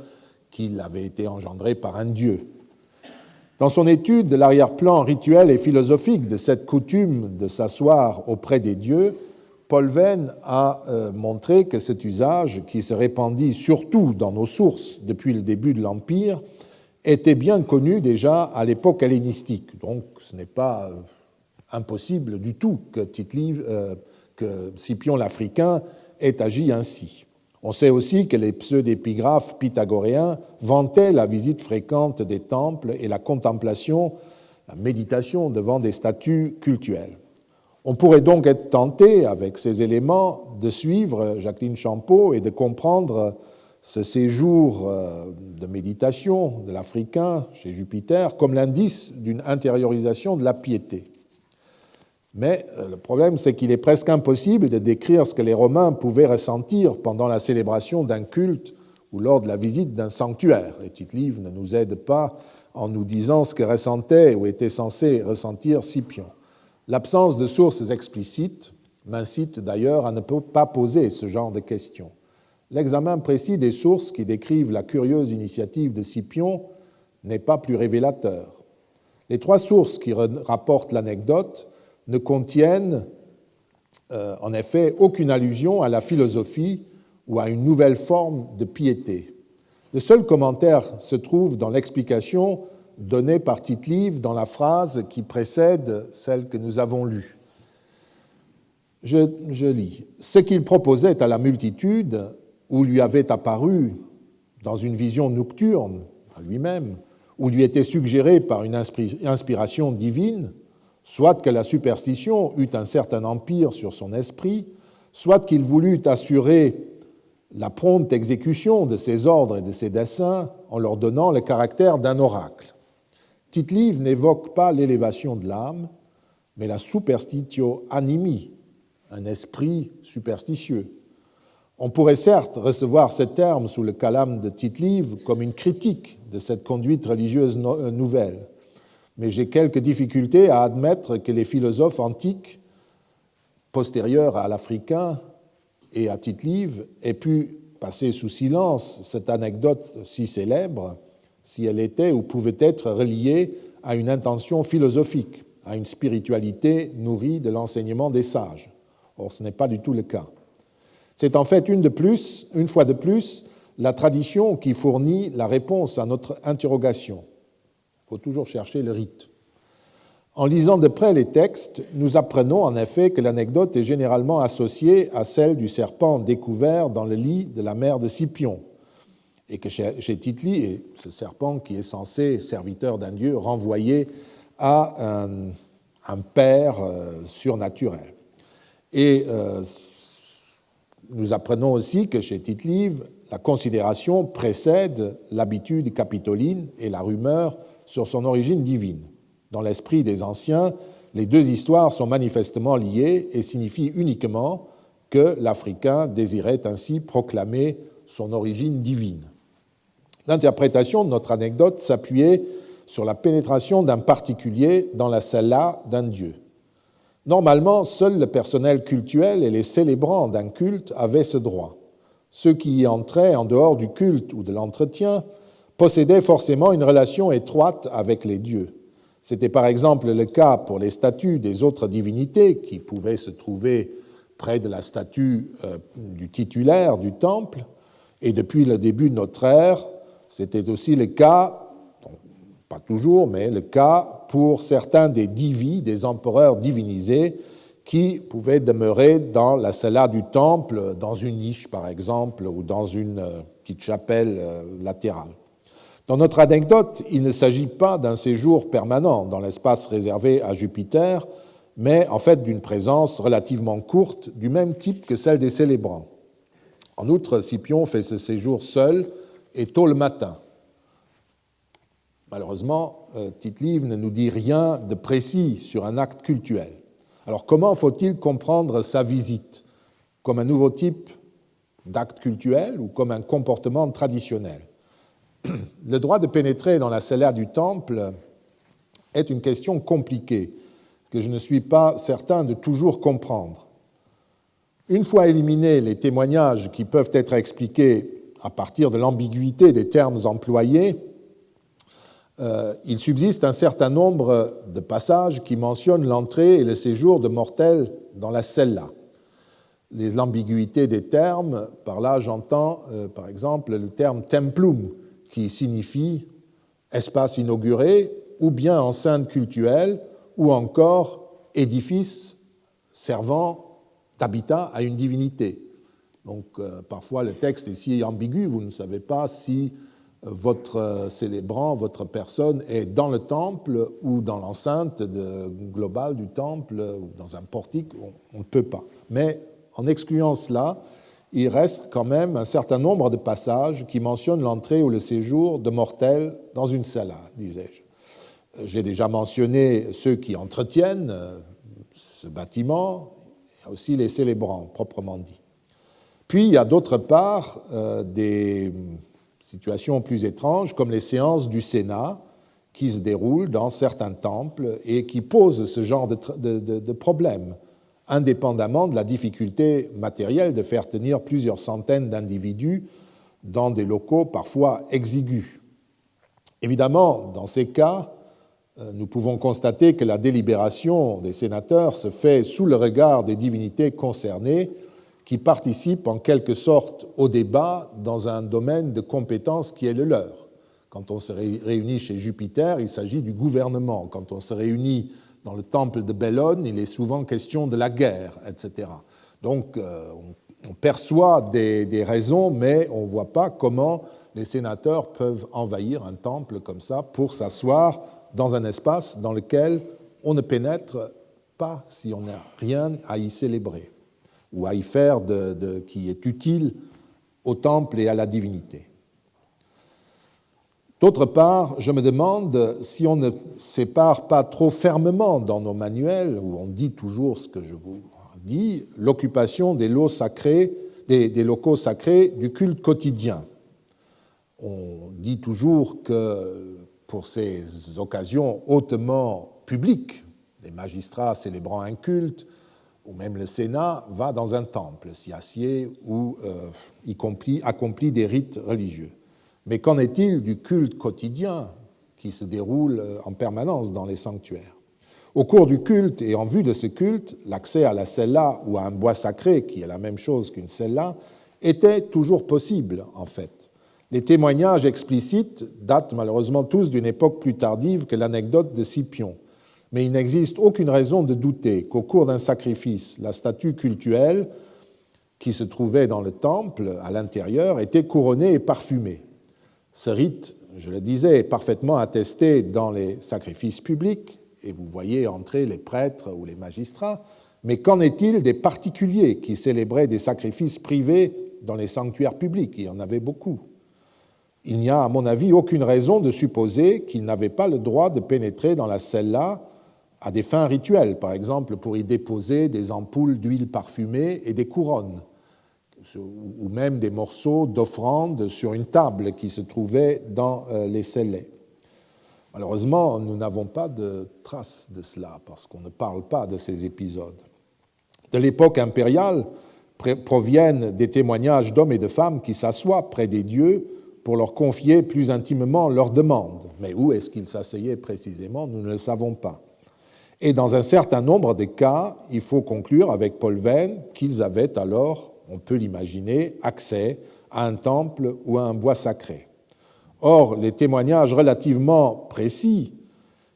qu'il avait été engendré par un dieu. Dans son étude de l'arrière-plan rituel et philosophique de cette coutume de s'asseoir auprès des dieux, Paul Venn a montré que cet usage, qui se répandit surtout dans nos sources depuis le début de l'Empire, était bien connu déjà à l'époque hellénistique. Donc ce n'est pas impossible du tout que que Scipion l'Africain ait agi ainsi. On sait aussi que les pseudépigraphes pythagoréens vantaient la visite fréquente des temples et la contemplation, la méditation devant des statues cultuelles. On pourrait donc être tenté, avec ces éléments, de suivre Jacqueline Champeau et de comprendre ce séjour de méditation de l'Africain chez Jupiter comme l'indice d'une intériorisation de la piété. Mais le problème, c'est qu'il est presque impossible de décrire ce que les Romains pouvaient ressentir pendant la célébration d'un culte ou lors de la visite d'un sanctuaire. Et Tite-Live ne nous aide pas en nous disant ce que ressentait ou était censé ressentir Scipion. L'absence de sources explicites m'incite d'ailleurs à ne pas poser ce genre de questions. L'examen précis des sources qui décrivent la curieuse initiative de Scipion n'est pas plus révélateur. Les trois sources qui rapportent l'anecdote ne contiennent en effet aucune allusion à la philosophie ou à une nouvelle forme de piété. Le seul commentaire se trouve dans l'explication donnée par Tite-Live dans la phrase qui précède celle que nous avons lue. Je lis. « Ce qu'il proposait à la multitude, ou lui avait apparu dans une vision nocturne à lui-même, ou lui était suggéré par une inspiration divine, soit que la superstition eut un certain empire sur son esprit, soit qu'il voulut assurer la prompte exécution de ses ordres et de ses desseins en leur donnant le caractère d'un oracle. Tite-Live n'évoque pas l'élévation de l'âme, mais la superstitio animi, un esprit superstitieux. On pourrait certes recevoir ce terme sous le calame de Tite-Live comme une critique de cette conduite religieuse nouvelle, mais j'ai quelques difficultés à admettre que les philosophes antiques, postérieurs à l'Africain et à Tite-Live, aient pu passer sous silence cette anecdote si célèbre, si elle était ou pouvait être reliée à une intention philosophique, à une spiritualité nourrie de l'enseignement des sages. Or, ce n'est pas du tout le cas. C'est en fait une fois de plus, la tradition qui fournit la réponse à notre interrogation. Il faut toujours chercher le rite. En lisant de près les textes, nous apprenons en effet que l'anecdote est généralement associée à celle du serpent découvert dans le lit de la mère de Scipion, et que chez Tite-Live, ce serpent qui est censé, serviteur d'un dieu, renvoyer à un père surnaturel. Et nous apprenons aussi que chez Tite-Live, la considération précède l'habitude capitoline et la rumeur sur son origine divine. Dans l'esprit des anciens, les deux histoires sont manifestement liées et signifient uniquement que l'Africain désirait ainsi proclamer son origine divine. L'interprétation de notre anecdote s'appuyait sur la pénétration d'un particulier dans la cella d'un dieu. Normalement, seul le personnel cultuel et les célébrants d'un culte avaient ce droit. Ceux qui y entraient en dehors du culte ou de l'entretien possédaient forcément une relation étroite avec les dieux. C'était par exemple le cas pour les statues des autres divinités qui pouvaient se trouver près de la statue du titulaire du temple, et depuis le début de notre ère, C'était aussi le cas, pas toujours, mais le cas pour certains des divis, des empereurs divinisés, qui pouvaient demeurer dans la cella du temple, dans une niche par exemple, ou dans une petite chapelle latérale. Dans notre anecdote, il ne s'agit pas d'un séjour permanent dans l'espace réservé à Jupiter, mais en fait d'une présence relativement courte, du même type que celle des célébrants. En outre, Scipion fait ce séjour seul et tôt le matin. Malheureusement, Tite-Live ne nous dit rien de précis sur un acte cultuel. Alors comment faut-il comprendre sa visite? Comme un nouveau type d'acte cultuel ou comme un comportement traditionnel? Le droit de pénétrer dans la cella du temple est une question compliquée que je ne suis pas certain de toujours comprendre. Une fois éliminés les témoignages qui peuvent être expliqués à partir de l'ambiguïté des termes employés, il subsiste un certain nombre de passages qui mentionnent l'entrée et le séjour de mortels dans la cella. L'ambiguïté des termes, par là j'entends par exemple le terme templum, qui signifie espace inauguré, ou bien enceinte cultuelle, ou encore édifice servant d'habitat à une divinité. Donc parfois le texte est si ambigu, vous ne savez pas si votre célébrant, votre personne est dans le temple ou dans l'enceinte globale du temple ou dans un portique, on ne peut pas. Mais en excluant cela, il reste quand même un certain nombre de passages qui mentionnent l'entrée ou le séjour de mortels dans une cella, disais-je. J'ai déjà mentionné ceux qui entretiennent ce bâtiment, il y a aussi les célébrants, proprement dit. Puis il y a d'autre part des situations plus étranges, comme les séances du Sénat, qui se déroulent dans certains temples et qui posent ce genre de problème, indépendamment de la difficulté matérielle de faire tenir plusieurs centaines d'individus dans des locaux parfois exigus. Évidemment, dans ces cas, nous pouvons constater que la délibération des sénateurs se fait sous le regard des divinités concernées, qui participent en quelque sorte au débat dans un domaine de compétence qui est le leur. Quand on se réunit chez Jupiter, il s'agit du gouvernement. Quand on se réunit dans le temple de Bellone, il est souvent question de la guerre, etc. Donc on perçoit des raisons, mais on ne voit pas comment les sénateurs peuvent envahir un temple comme ça pour s'asseoir dans un espace dans lequel on ne pénètre pas si on n'a rien à y célébrer ou à y faire qui est utile au temple et à la divinité. D'autre part, je me demande si on ne sépare pas trop fermement dans nos manuels, où on dit toujours ce que je vous dis, l'occupation des locaux sacrés du culte quotidien. On dit toujours que pour ces occasions hautement publiques, les magistrats célébrant un culte, ou même le Sénat, va dans un temple, s'y assied ou accomplit des rites religieux. Mais qu'en est-il du culte quotidien qui se déroule en permanence dans les sanctuaires? Au cours du culte et en vue de ce culte, l'accès à la cella ou à un bois sacré, qui est la même chose qu'une cella, était toujours possible, en fait. Les témoignages explicites datent malheureusement tous d'une époque plus tardive que l'anecdote de Scipion. Mais il n'existe aucune raison de douter qu'au cours d'un sacrifice, la statue cultuelle qui se trouvait dans le temple, à l'intérieur, était couronnée et parfumée. Ce rite, je le disais, est parfaitement attesté dans les sacrifices publics, et vous voyez entrer les prêtres ou les magistrats, mais qu'en est-il des particuliers qui célébraient des sacrifices privés dans les sanctuaires publics? Il y en avait beaucoup. Il n'y a, à mon avis, aucune raison de supposer qu'ils n'avaient pas le droit de pénétrer dans la cella à des fins rituelles, par exemple pour y déposer des ampoules d'huile parfumée et des couronnes, ou même des morceaux d'offrande sur une table qui se trouvait dans les cellets. Malheureusement, nous n'avons pas de traces de cela, parce qu'on ne parle pas de ces épisodes. De l'époque impériale proviennent des témoignages d'hommes et de femmes qui s'assoient près des dieux pour leur confier plus intimement leurs demandes. Mais où est-ce qu'ils s'asseyaient précisément? Nous ne le savons pas. Et dans un certain nombre de cas, il faut conclure avec Paul Venn qu'ils avaient alors, on peut l'imaginer, accès à un temple ou à un bois sacré. Or, les témoignages relativement précis,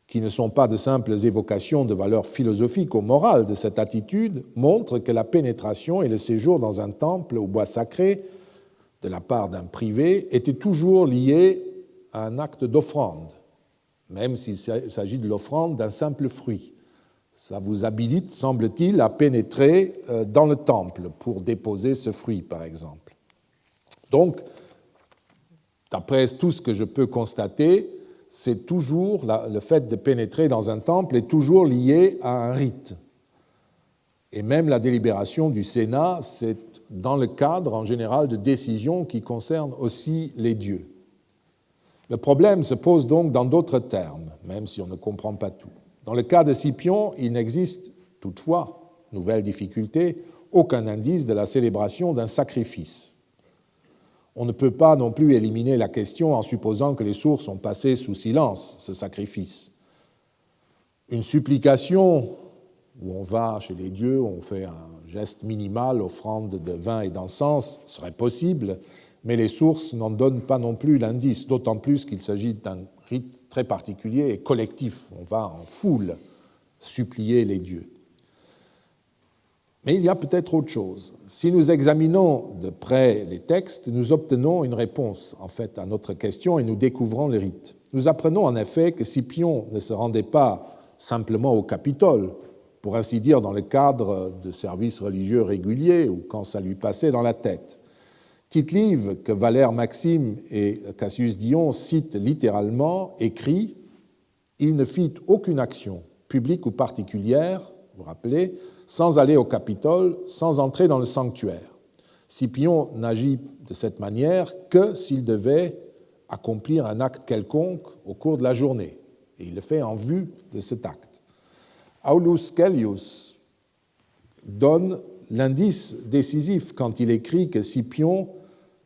qui ne sont pas de simples évocations de valeurs philosophiques ou morales de cette attitude, montrent que la pénétration et le séjour dans un temple au bois sacré de la part d'un privé étaient toujours liés à un acte d'offrande, même s'il s'agit de l'offrande d'un simple fruit. Ça vous habilite, semble-t-il, à pénétrer dans le temple pour déposer ce fruit, par exemple. Donc, d'après tout ce que je peux constater, c'est toujours le fait de pénétrer dans un temple est toujours lié à un rite. Et même la délibération du Sénat, c'est dans le cadre, en général, de décisions qui concernent aussi les dieux. Le problème se pose donc dans d'autres termes, même si on ne comprend pas tout. Dans le cas de Scipion, il n'existe toutefois, nouvelle difficulté, aucun indice de la célébration d'un sacrifice. On ne peut pas non plus éliminer la question en supposant que les sources ont passé sous silence ce sacrifice. Une supplication où on va chez les dieux, on fait un geste minimal, offrande de vin et d'encens, serait possible, mais les sources n'en donnent pas non plus l'indice, d'autant plus qu'il s'agit d'un rite très particulier et collectif. On va en foule supplier les dieux. Mais il y a peut-être autre chose. Si nous examinons de près les textes, nous obtenons une réponse, en fait, à notre question et nous découvrons le rite. Nous apprenons en effet que Scipion ne se rendait pas simplement au Capitole, pour ainsi dire dans le cadre de services religieux réguliers ou quand ça lui passait dans la tête. Tite-Live, que Valère Maxime et Cassius Dion citent littéralement, écrit « Il ne fit aucune action, publique ou particulière, vous vous rappelez, sans aller au Capitole, sans entrer dans le sanctuaire. Scipion n'agit de cette manière que s'il devait accomplir un acte quelconque au cours de la journée, et il le fait en vue de cet acte. Aulus Gellius donne l'indice décisif quand il écrit que Scipion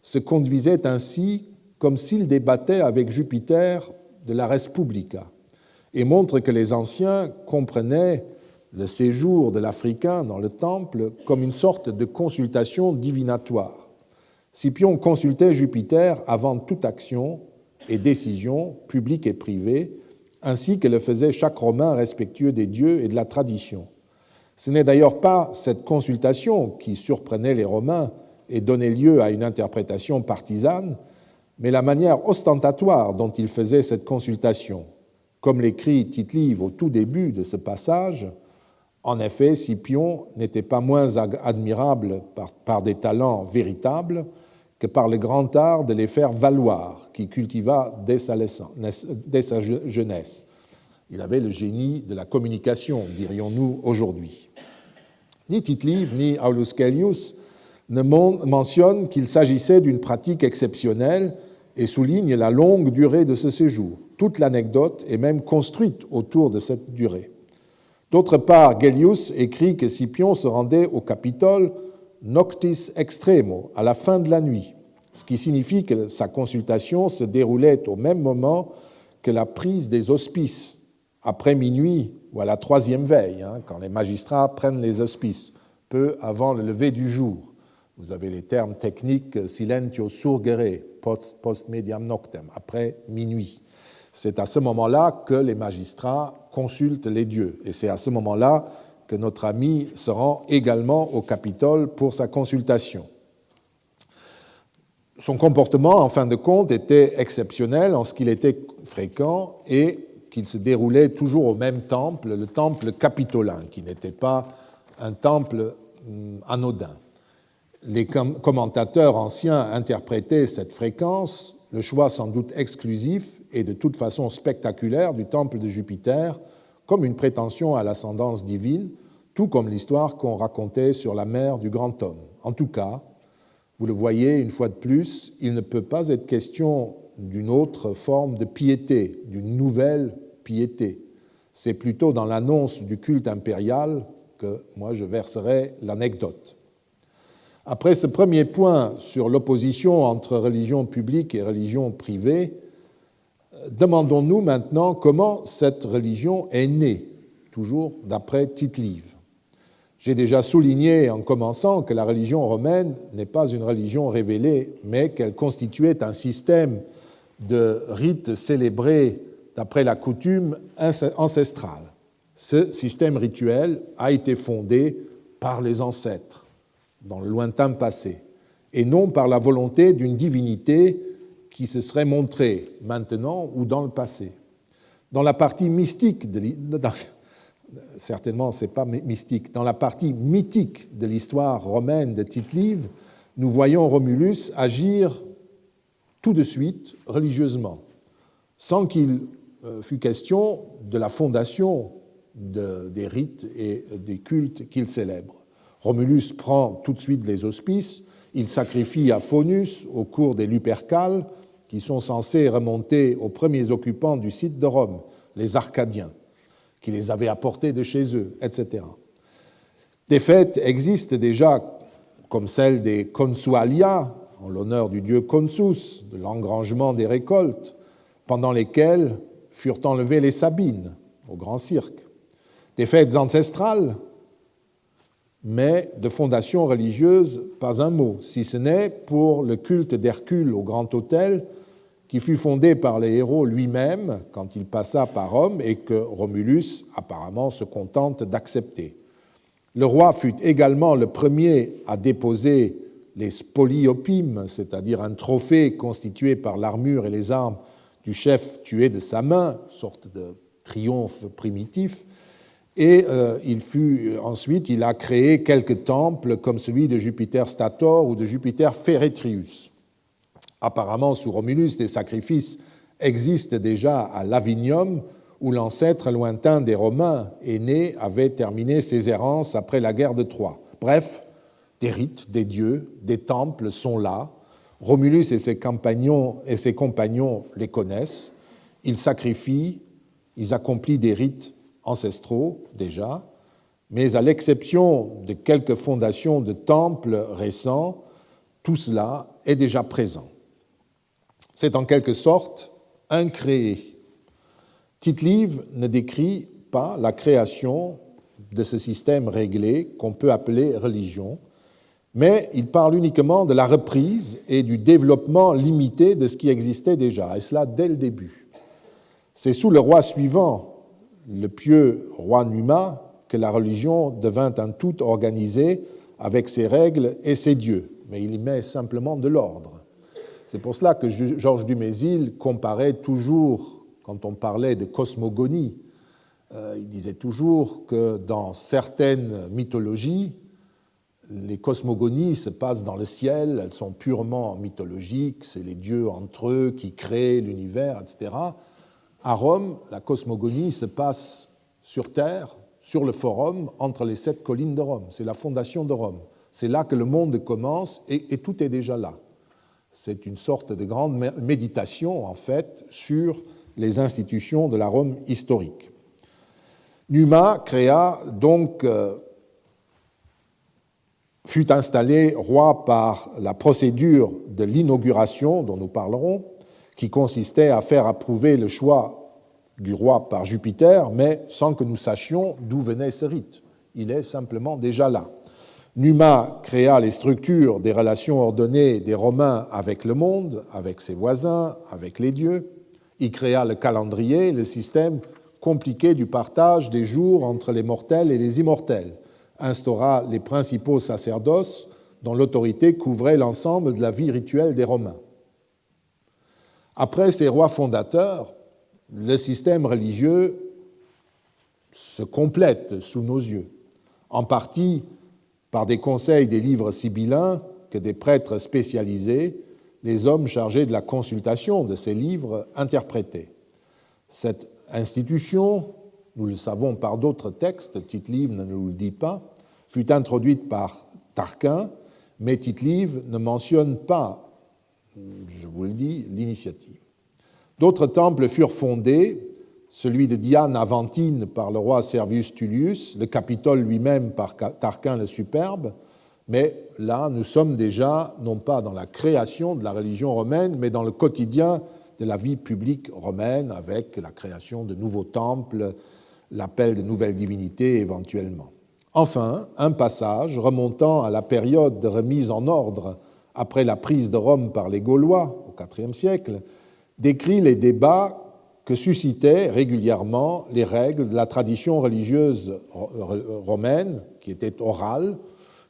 se conduisait ainsi comme s'il débattait avec Jupiter de la res publica, et montre que les anciens comprenaient le séjour de l'Africain dans le temple comme une sorte de consultation divinatoire. Scipion consultait Jupiter avant toute action et décision, publique et privée, ainsi que le faisait chaque Romain respectueux des dieux et de la tradition. Ce n'est d'ailleurs pas cette consultation qui surprenait les Romains et donnait lieu à une interprétation partisane, mais la manière ostentatoire dont il faisait cette consultation. Comme l'écrit Tite-Live au tout début de ce passage, en effet, Scipion n'était pas moins admirable par des talents véritables que par le grand art de les faire valoir, qu'il cultiva dès sa jeunesse. Il avait le génie de la communication, dirions-nous aujourd'hui. Ni Tite-Live ni Aulus Gellius ne mentionnent qu'il s'agissait d'une pratique exceptionnelle et soulignent la longue durée de ce séjour. Toute l'anecdote est même construite autour de cette durée. D'autre part, Gellius écrit que Scipion se rendait au Capitole noctis extremo, à la fin de la nuit, ce qui signifie que sa consultation se déroulait au même moment que la prise des auspices, après minuit ou à la troisième veille, quand les magistrats prennent les auspices, peu avant le lever du jour. Vous avez les termes techniques silentio surgere, post mediam noctem, après minuit. C'est à ce moment-là que les magistrats consultent les dieux. Et c'est à ce moment-là que notre ami se rend également au Capitole pour sa consultation. Son comportement, en fin de compte, était exceptionnel en ce qu'il était fréquent et qu'il se déroulait toujours au même temple, le temple capitolin, qui n'était pas un temple anodin. Les commentateurs anciens interprétaient cette fréquence, le choix sans doute exclusif et de toute façon spectaculaire du temple de Jupiter, comme une prétention à l'ascendance divine, tout comme l'histoire qu'on racontait sur la mer du grand homme. En tout cas, vous le voyez une fois de plus, il ne peut pas être question d'une autre forme de piété, d'une nouvelle piété. C'est plutôt dans l'annonce du culte impérial que moi je verserai l'anecdote. Après ce premier point sur l'opposition entre religion publique et religion privée, demandons-nous maintenant comment cette religion est née, toujours d'après Tite-Live. J'ai déjà souligné en commençant que la religion romaine n'est pas une religion révélée, mais qu'elle constituait un système de rites célébrés d'après la coutume ancestrale. Ce système rituel a été fondé par les ancêtres, dans le lointain passé, et non par la volonté d'une divinité qui se serait montrée maintenant ou dans le passé. Dans la partie mystique, certainement ce n'est pas mystique, dans la partie mythique de l'histoire romaine de Tite-Live, nous voyons Romulus agir tout de suite religieusement, sans qu'il fût question de la fondation des rites et des cultes qu'il célèbre. Romulus prend tout de suite les auspices, il sacrifie à Faunus au cours des Lupercales, qui sont censés remonter aux premiers occupants du site de Rome, les Arcadiens, qui les avaient apportés de chez eux, etc. Des fêtes existent déjà, comme celle des Consualia, en l'honneur du dieu Consus, de l'engrangement des récoltes, pendant lesquelles furent enlevées les Sabines au Grand Cirque. Des fêtes ancestrales, mais de fondation religieuse, pas un mot, si ce n'est pour le culte d'Hercule au Grand Autel, qui fut fondé par les héros lui-même quand il passa par Rome et que Romulus apparemment se contente d'accepter. Le roi fut également le premier à déposer les spoliopimes, c'est-à-dire un trophée constitué par l'armure et les armes du chef tué de sa main, sorte de triomphe primitif, et ensuite il a créé quelques temples comme celui de Jupiter Stator ou de Jupiter Feretrius. Apparemment, sous Romulus, des sacrifices existent déjà à Lavinium, où l'ancêtre lointain des Romains, Énée, avait terminé ses errances après la guerre de Troie. Bref, des rites, des dieux, des temples sont là. Romulus et ses compagnons les connaissent. Ils sacrifient, ils accomplissent des rites ancestraux déjà, mais à l'exception de quelques fondations de temples récents, tout cela est déjà présent. C'est en quelque sorte incréé. Tite-Live ne décrit pas la création de ce système réglé qu'on peut appeler religion, mais il parle uniquement de la reprise et du développement limité de ce qui existait déjà, et cela dès le début. C'est sous le roi suivant, le pieux roi Numa, que la religion devint un tout organisé avec ses règles et ses dieux, mais il y met simplement de l'ordre. C'est pour cela que Georges Dumézil comparait toujours, quand on parlait de cosmogonie, il disait toujours que dans certaines mythologies, les cosmogonies se passent dans le ciel, elles sont purement mythologiques, c'est les dieux entre eux qui créent l'univers, etc. À Rome, la cosmogonie se passe sur Terre, sur le forum, entre les 7 collines de Rome. C'est la fondation de Rome. C'est là que le monde commence et tout est déjà là. C'est une sorte de grande méditation, en fait, sur les institutions de la Rome historique. Numa créa donc, fut installé roi par la procédure de l'inauguration, dont nous parlerons, qui consistait à faire approuver le choix du roi par Jupiter, mais sans que nous sachions d'où venait ce rite. Il est simplement déjà là. Numa créa les structures des relations ordonnées des Romains avec le monde, avec ses voisins, avec les dieux. Il créa le calendrier, le système compliqué du partage des jours entre les mortels et les immortels, instaura les principaux sacerdoces dont l'autorité couvrait l'ensemble de la vie rituelle des Romains. Après ces rois fondateurs, le système religieux se complète sous nos yeux, en partie par des conseils des livres sibyllins que des prêtres spécialisés, les hommes chargés de la consultation de ces livres, interprétaient. Cette institution, nous le savons par d'autres textes, Tite-Live ne nous le dit pas, fut introduite par Tarquin, mais Tite-Live ne mentionne pas, je vous le dis, l'initiative. D'autres temples furent fondés, celui de Diane Aventine par le roi Servius Tullius, le Capitole lui-même par Tarquin le Superbe, mais là, nous sommes déjà, non pas dans la création de la religion romaine, mais dans le quotidien de la vie publique romaine, avec la création de nouveaux temples, l'appel de nouvelles divinités éventuellement. Enfin, un passage remontant à la période de remise en ordre après la prise de Rome par les Gaulois, au IVe siècle, décrit les débats que suscitaient régulièrement les règles de la tradition religieuse romaine, qui était orale,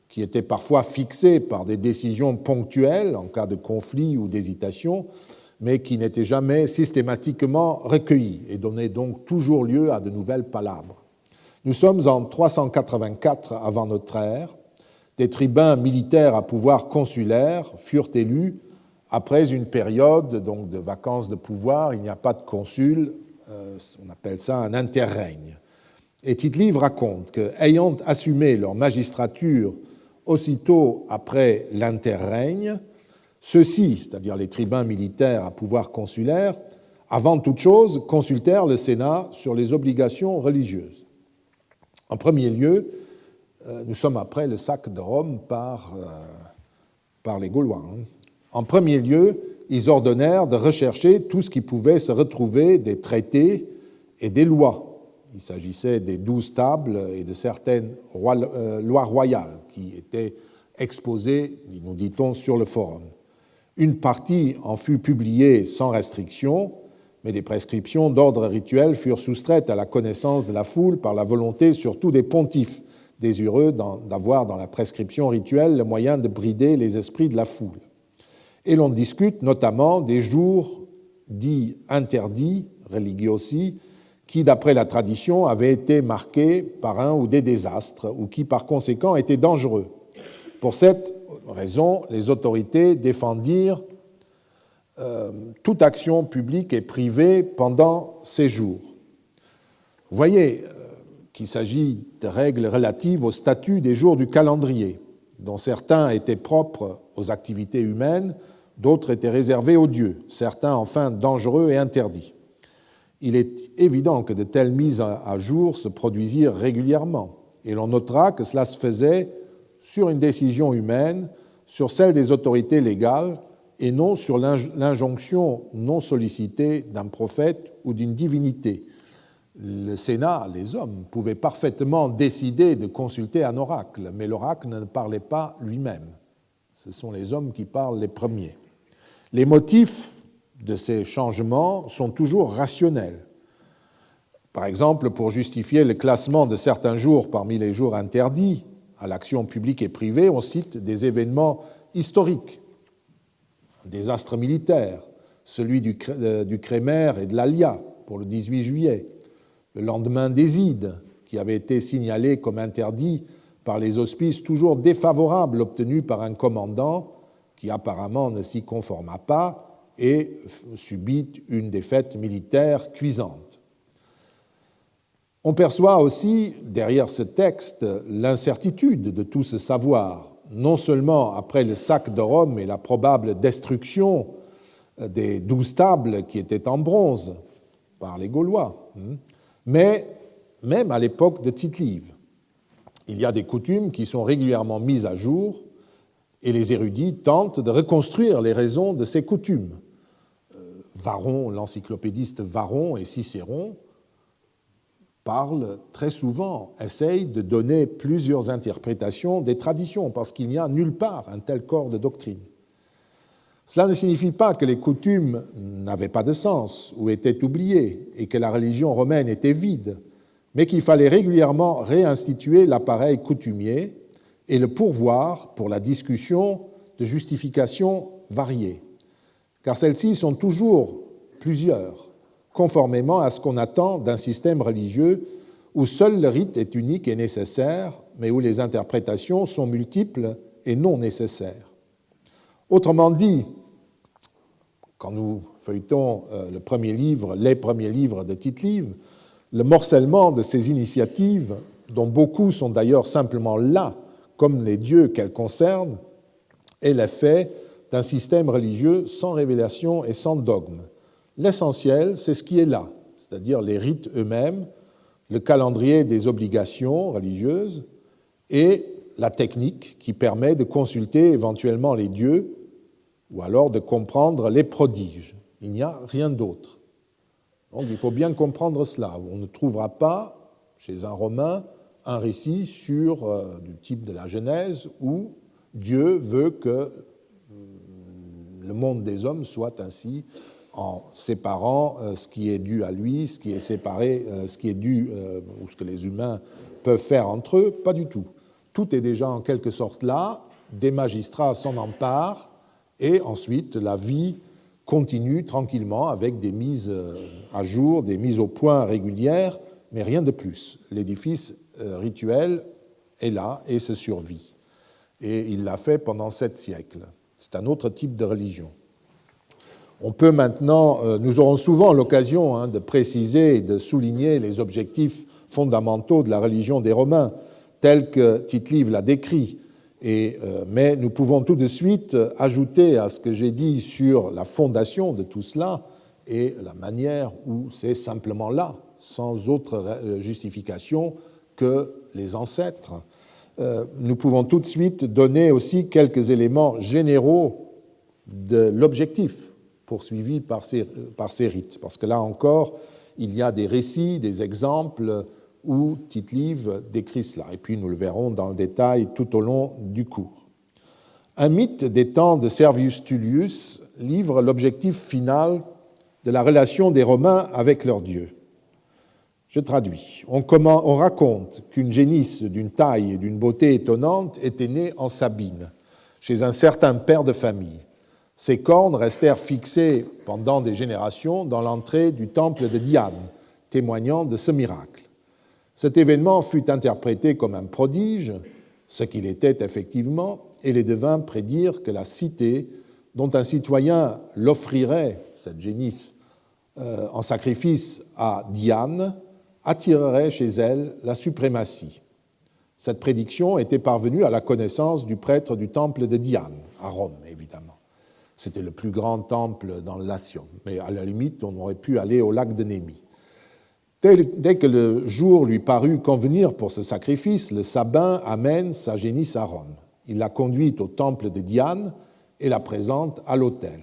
qui était parfois fixée par des décisions ponctuelles en cas de conflit ou d'hésitation, mais qui n'était jamais systématiquement recueillie et donnait donc toujours lieu à de nouvelles palabres. Nous sommes en 384 avant notre ère. Des tribuns militaires à pouvoir consulaire furent élus après une période donc, de vacances de pouvoir. Il n'y a pas de consul, on appelle ça un interrègne. Et Tite-Live raconte qu'ayant assumé leur magistrature aussitôt après l'interrègne, ceux-ci, c'est-à-dire les tribuns militaires à pouvoir consulaire, avant toute chose, consultèrent le Sénat sur les obligations religieuses. En premier lieu, nous sommes après le sac de Rome par les Gaulois. En premier lieu, ils ordonnèrent de rechercher tout ce qui pouvait se retrouver des traités et des lois. Il s'agissait des 12 tables et de certaines lois royales qui étaient exposées, nous dit-on, sur le forum. Une partie en fut publiée sans restriction, mais des prescriptions d'ordre rituel furent soustraites à la connaissance de la foule par la volonté surtout des pontifes, désireux d'avoir dans la prescription rituelle le moyen de brider les esprits de la foule. Et l'on discute notamment des jours dits interdits, religiosi, qui, d'après la tradition, avaient été marqués par un ou des désastres, ou qui, par conséquent, étaient dangereux. Pour cette raison, les autorités défendirent toute action publique et privée pendant ces jours. Vous voyez qu'il s'agit de règles relatives au statut des jours du calendrier, dont certains étaient propres aux activités humaines, d'autres étaient réservés aux dieux, certains enfin dangereux et interdits. Il est évident que de telles mises à jour se produisirent régulièrement, et l'on notera que cela se faisait sur une décision humaine, sur celle des autorités légales, et non sur l'injonction non sollicitée d'un prophète ou d'une divinité. Le Sénat, les hommes, pouvaient parfaitement décider de consulter un oracle, mais l'oracle ne parlait pas lui-même. Ce sont les hommes qui parlent les premiers. Les motifs de ces changements sont toujours rationnels. Par exemple, pour justifier le classement de certains jours parmi les jours interdits à l'action publique et privée, on cite des événements historiques, un désastre militaire, celui du Crémer et de l'Alia pour le 18 juillet, le lendemain des Ides, qui avait été signalé comme interdit par les auspices toujours défavorables obtenus par un commandant qui apparemment ne s'y conforma pas et subit une défaite militaire cuisante. On perçoit aussi, derrière ce texte, l'incertitude de tout ce savoir, non seulement après le sac de Rome et la probable destruction des 12 tables qui étaient en bronze par les Gaulois, mais même à l'époque de Tite-Live. Il y a des coutumes qui sont régulièrement mises à jour et les érudits tentent de reconstruire les raisons de ces coutumes. Varron, l'encyclopédiste Varron et Cicéron parlent très souvent, essayent de donner plusieurs interprétations des traditions, parce qu'il n'y a nulle part un tel corps de doctrine. Cela ne signifie pas que les coutumes n'avaient pas de sens ou étaient oubliées et que la religion romaine était vide, mais qu'il fallait régulièrement réinstituer l'appareil coutumier et le pourvoir pour la discussion de justifications variées, car celles-ci sont toujours plusieurs, conformément à ce qu'on attend d'un système religieux où seul le rite est unique et nécessaire, mais où les interprétations sont multiples et non nécessaires. Autrement dit, quand nous feuilletons les premiers livres de Tite-Live, le morcellement de ces initiatives, dont beaucoup sont d'ailleurs simplement là, comme les dieux qu'elles concernent, est l'effet d'un système religieux sans révélation et sans dogme. L'essentiel, c'est ce qui est là, c'est-à-dire les rites eux-mêmes, le calendrier des obligations religieuses et la technique qui permet de consulter éventuellement les dieux ou alors de comprendre les prodiges. Il n'y a rien d'autre. Donc il faut bien comprendre cela. On ne trouvera pas chez un Romain un récit du type de la Genèse où Dieu veut que le monde des hommes soit ainsi, en séparant ce qui est dû à lui, ce qui est séparé, ce qui est dû, ou ce que les humains peuvent faire entre eux, pas du tout. Tout est déjà en quelque sorte là, des magistrats s'en emparent, et ensuite la vie continue tranquillement avec des mises à jour, des mises au point régulières, mais rien de plus. L'édifice rituel est là et se survit. Et il l'a fait pendant 7 siècles. C'est un autre type de religion. On peut maintenant, nous aurons souvent l'occasion de préciser et de souligner les objectifs fondamentaux de la religion des Romains, tels que Tite-Live l'a décrit, mais nous pouvons tout de suite ajouter à ce que j'ai dit sur la fondation de tout cela et la manière où c'est simplement là, sans autre justification que les ancêtres. Nous pouvons tout de suite donner aussi quelques éléments généraux de l'objectif poursuivi par ces rites. Parce que là encore, il y a des récits, des exemples où Tite-Live décrit cela. Et puis nous le verrons dans le détail tout au long du cours. Un mythe des temps de Servius Tullius livre l'objectif final de la relation des Romains avec leur Dieu. Je traduis. On raconte qu'une génisse d'une taille et d'une beauté étonnante était née en Sabine, chez un certain père de famille. Ses cornes restèrent fixées pendant des générations dans l'entrée du temple de Diane, témoignant de ce miracle. Cet événement fut interprété comme un prodige, ce qu'il était effectivement, et les devins prédirent que la cité, dont un citoyen l'offrirait, cette génisse, en sacrifice à Diane, attirerait chez elle la suprématie. Cette prédiction était parvenue à la connaissance du prêtre du temple de Diane, à Rome, évidemment. C'était le plus grand temple dans le Latium, mais à la limite, on aurait pu aller au lac de Némi. Dès que le jour lui parut convenir pour ce sacrifice, le Sabin amène sa génisse à Rome. Il la conduit au temple de Diane et la présente à l'autel.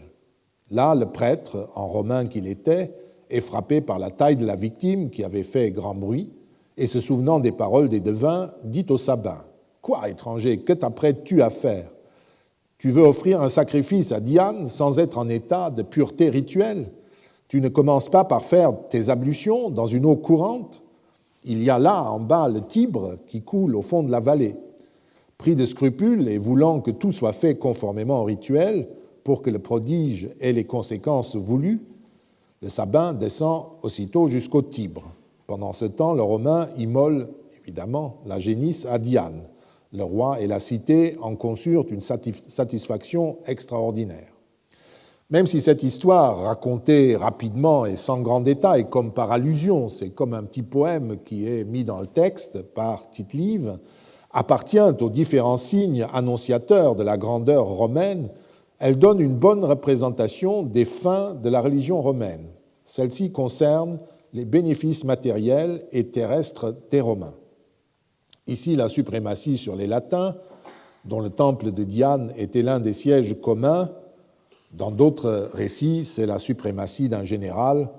Là, le prêtre, en romain qu'il était, est frappé par la taille de la victime qui avait fait grand bruit, et se souvenant des paroles des devins, dit au Sabin : « Quoi, étranger, que t'apprêtes-tu à faire ? Tu veux offrir un sacrifice à Diane sans être en état de pureté rituelle ? Tu ne commences pas par faire tes ablutions dans une eau courante ? Il y a là, en bas, le Tibre qui coule au fond de la vallée. » Pris de scrupules et voulant que tout soit fait conformément au rituel pour que le prodige ait les conséquences voulues, le Sabin descend aussitôt jusqu'au Tibre. Pendant ce temps, le Romain immole, évidemment, la génisse à Diane. Le roi et la cité en conçurent une satisfaction extraordinaire. Même si cette histoire, racontée rapidement et sans grand détail, comme par allusion, c'est comme un petit poème qui est mis dans le texte par Tite-Live, appartient aux différents signes annonciateurs de la grandeur romaine, elle donne une bonne représentation des fins de la religion romaine. Celle-ci concerne les bénéfices matériels et terrestres des Romains. Ici, la suprématie sur les Latins, dont le temple de Diane était l'un des sièges communs. Dans d'autres récits, c'est la suprématie d'un général,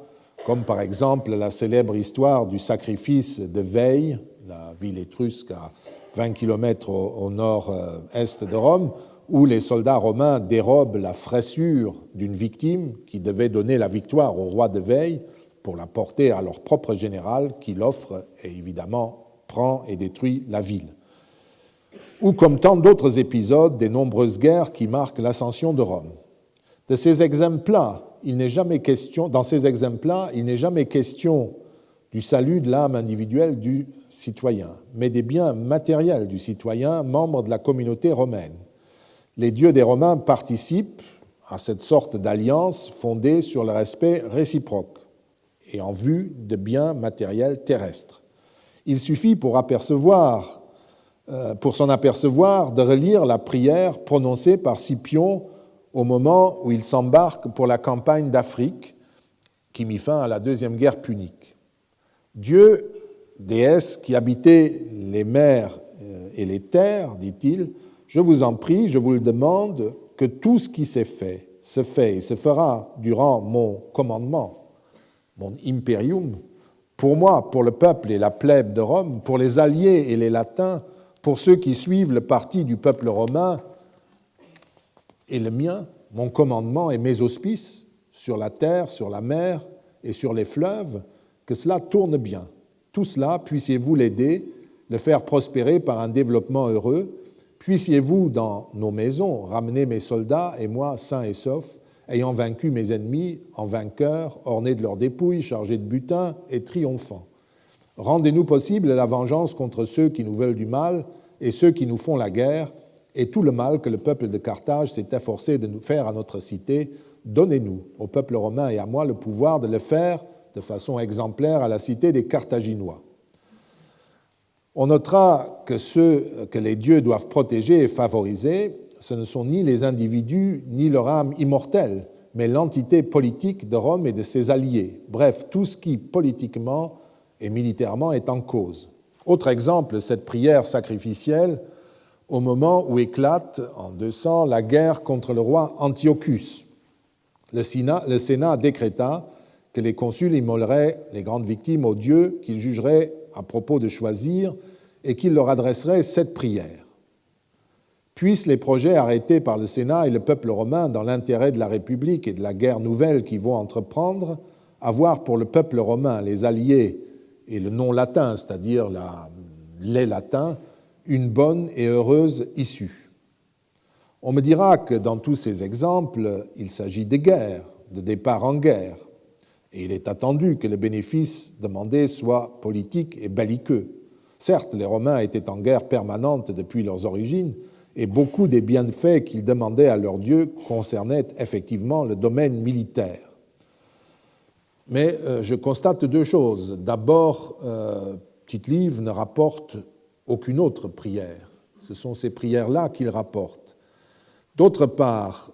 comme par exemple la célèbre histoire du sacrifice de Veille, la ville étrusque à 20 km au nord-est de Rome, où les soldats romains dérobent la fraissure d'une victime qui devait donner la victoire au roi de Veille pour la porter à leur propre général qui l'offre et évidemment prend et détruit la ville. Ou comme tant d'autres épisodes des nombreuses guerres qui marquent l'ascension de Rome. Dans ces exemples-là, il n'est jamais question du salut de l'âme individuelle du citoyen, mais des biens matériels du citoyen, membre de la communauté romaine. Les dieux des Romains participent à cette sorte d'alliance fondée sur le respect réciproque et en vue de biens matériels terrestres. Il suffit pour s'en apercevoir de relire la prière prononcée par Scipion au moment où il s'embarque pour la campagne d'Afrique qui mit fin à la Deuxième Guerre punique. Dieu, déesse qui habitait les mers et les terres, dit-il, je vous en prie, je vous le demande, que tout ce qui se fait et se fera durant mon commandement, mon imperium, pour moi, pour le peuple et la plèbe de Rome, pour les alliés et les latins, pour ceux qui suivent le parti du peuple romain et le mien, mon commandement et mes auspices sur la terre, sur la mer et sur les fleuves, que cela tourne bien. Tout cela, puissiez-vous l'aider, le faire prospérer par un développement heureux. Puissiez-vous, dans nos maisons, ramener mes soldats et moi sains et saufs, ayant vaincu mes ennemis en vainqueurs, ornés de leurs dépouilles, chargés de butin et triomphants. Rendez-nous possible la vengeance contre ceux qui nous veulent du mal et ceux qui nous font la guerre, et tout le mal que le peuple de Carthage s'est efforcé de nous faire à notre cité. Donnez-nous, au peuple romain et à moi, le pouvoir de le faire de façon exemplaire à la cité des Carthaginois. On notera que ceux que les dieux doivent protéger et favoriser, ce ne sont ni les individus ni leur âme immortelle, mais l'entité politique de Rome et de ses alliés. Bref, tout ce qui, politiquement et militairement, est en cause. Autre exemple, cette prière sacrificielle au moment où éclate, en 200, la guerre contre le roi Antiochus. Le Sénat décréta que les consuls immoleraient les grandes victimes aux dieux qu'ils jugeraient à propos de choisir et qu'ils leur adresseraient cette prière. Puissent les projets arrêtés par le Sénat et le peuple romain dans l'intérêt de la République et de la guerre nouvelle qu'ils vont entreprendre avoir pour le peuple romain, les alliés et le non latin, c'est-à-dire les latins, une bonne et heureuse issue. On me dira que dans tous ces exemples, il s'agit de guerre, de départ en guerre, et il est attendu que le bénéfice demandé soit politique et belliqueux. Certes, les Romains étaient en guerre permanente depuis leurs origines, et beaucoup des bienfaits qu'ils demandaient à leurs dieux concernaient effectivement le domaine militaire. Mais je constate deux choses. D'abord, Tite-Live ne rapporte aucune autre prière. Ce sont ces prières-là qu'il rapporte. D'autre part,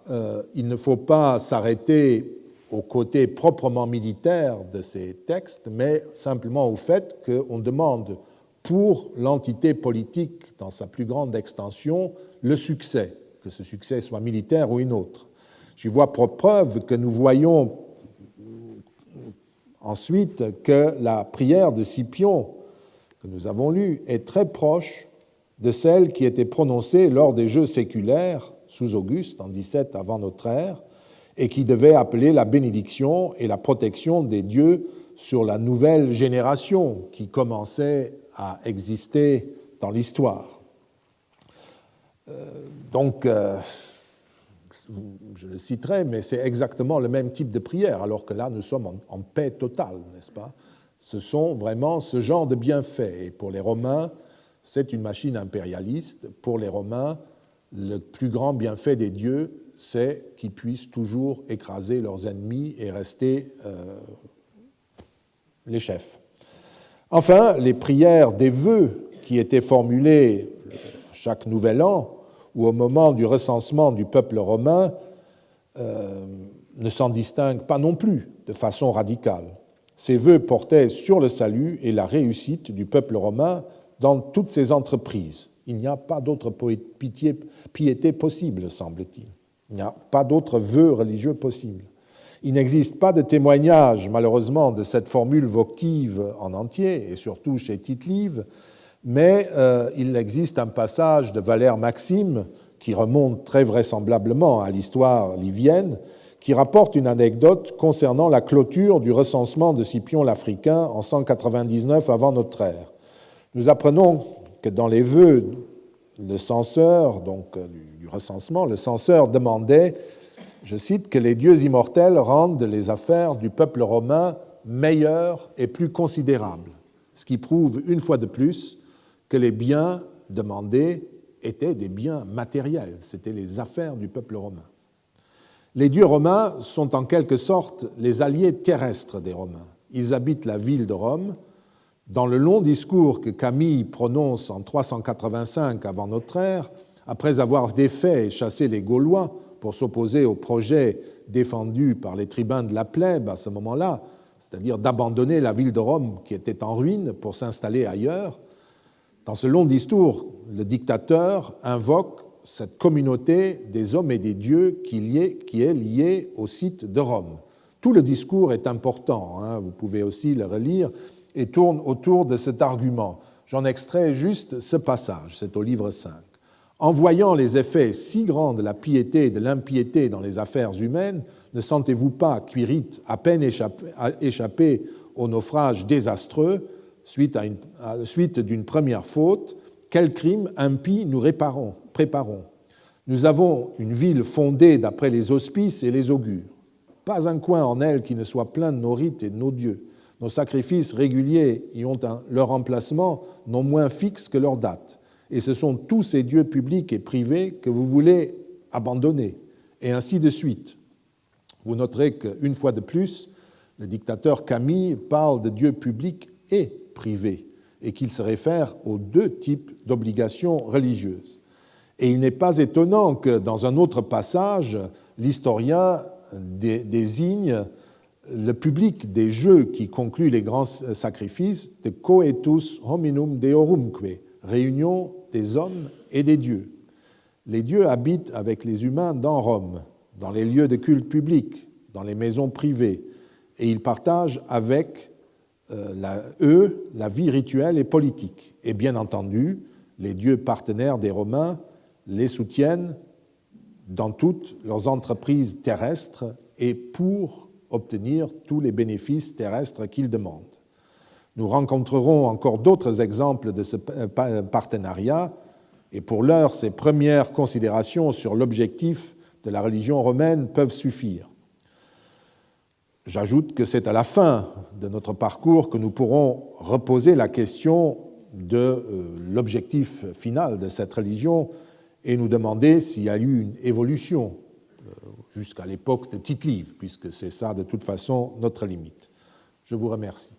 il ne faut pas s'arrêter au côté proprement militaire de ces textes, mais simplement au fait qu'on demande pour l'entité politique, dans sa plus grande extension, le succès, que ce succès soit militaire ou une autre. J'y vois pour preuve que nous voyons ensuite que la prière de Scipion, que nous avons lue, est très proche de celle qui était prononcée lors des Jeux séculaires sous Auguste, en 17 avant notre ère, et qui devait appeler la bénédiction et la protection des dieux sur la nouvelle génération qui commençait à exister dans l'histoire. Donc, je le citerai, mais c'est exactement le même type de prière, alors que là, nous sommes en paix totale, n'est-ce pas? Ce sont vraiment ce genre de bienfaits. Et pour les Romains, c'est une machine impérialiste. Pour les Romains, le plus grand bienfait des dieux, c'est qu'ils puissent toujours écraser leurs ennemis et rester les chefs. Enfin, les prières des vœux qui étaient formulées chaque nouvel an ou au moment du recensement du peuple romain ne s'en distinguent pas non plus de façon radicale. Ces vœux portaient sur le salut et la réussite du peuple romain dans toutes ses entreprises. Il n'y a pas d'autre piété possible, semble-t-il. Il n'y a pas d'autre vœu religieux possible. Il n'existe pas de témoignage, malheureusement, de cette formule votive en entier, et surtout chez Tite-Live, mais il existe un passage de Valère Maxime, qui remonte très vraisemblablement à l'histoire livienne, qui rapporte une anecdote concernant la clôture du recensement de Scipion l'Africain en 199 avant notre ère. Nous apprenons que dans les vœux le censeur, donc du recensement, le censeur demandait, je cite, que les dieux immortels rendent les affaires du peuple romain meilleures et plus considérables, ce qui prouve une fois de plus que les biens demandés étaient des biens matériels, c'étaient les affaires du peuple romain. Les dieux romains sont en quelque sorte les alliés terrestres des Romains. Ils habitent la ville de Rome. Dans le long discours que Camille prononce en 385 avant notre ère, après avoir défait et chassé les Gaulois pour s'opposer au projet défendu par les tribuns de la plèbe à ce moment-là, c'est-à-dire d'abandonner la ville de Rome qui était en ruine pour s'installer ailleurs, dans ce long discours, le dictateur invoque cette communauté des hommes et des dieux qui est liée au site de Rome. Tout le discours est important, vous pouvez aussi le relire, et tourne autour de cet argument. J'en extrais juste ce passage, c'est au livre 5. « En voyant les effets si grands de la piété et de l'impiété dans les affaires humaines, ne sentez-vous pas qu'Uirith, à peine échappé au naufrage désastreux, suite d'une première faute, quel crime impie nous préparons? Nous avons une ville fondée d'après les auspices et les augures. Pas un coin en elle qui ne soit plein de nos rites et de nos dieux. Nos sacrifices réguliers y ont leur emplacement non moins fixe que leur date. Et ce sont tous ces dieux publics et privés que vous voulez abandonner, et ainsi de suite. Vous noterez qu'une fois de plus, le dictateur Camille parle de dieux publics et privés, et qu'il se réfère aux deux types d'obligations religieuses. Et il n'est pas étonnant que, dans un autre passage, l'historien désigne le public des jeux qui concluent les grands sacrifices de coetus hominum deorumque, réunion des hommes et des dieux. Les dieux habitent avec les humains dans Rome, dans les lieux de culte public, dans les maisons privées, et ils partagent avec eux la vie rituelle et politique. Et bien entendu, les dieux partenaires des Romains les soutiennent dans toutes leurs entreprises terrestres et pour obtenir tous les bénéfices terrestres qu'ils demandent. Nous rencontrerons encore d'autres exemples de ce partenariat, et pour l'heure, ces premières considérations sur l'objectif de la religion romaine peuvent suffire. J'ajoute que c'est à la fin de notre parcours que nous pourrons reposer la question de l'objectif final de cette religion et nous demander s'il y a eu une évolution jusqu'à l'époque de Tite-Live, puisque c'est ça de toute façon notre limite. Je vous remercie.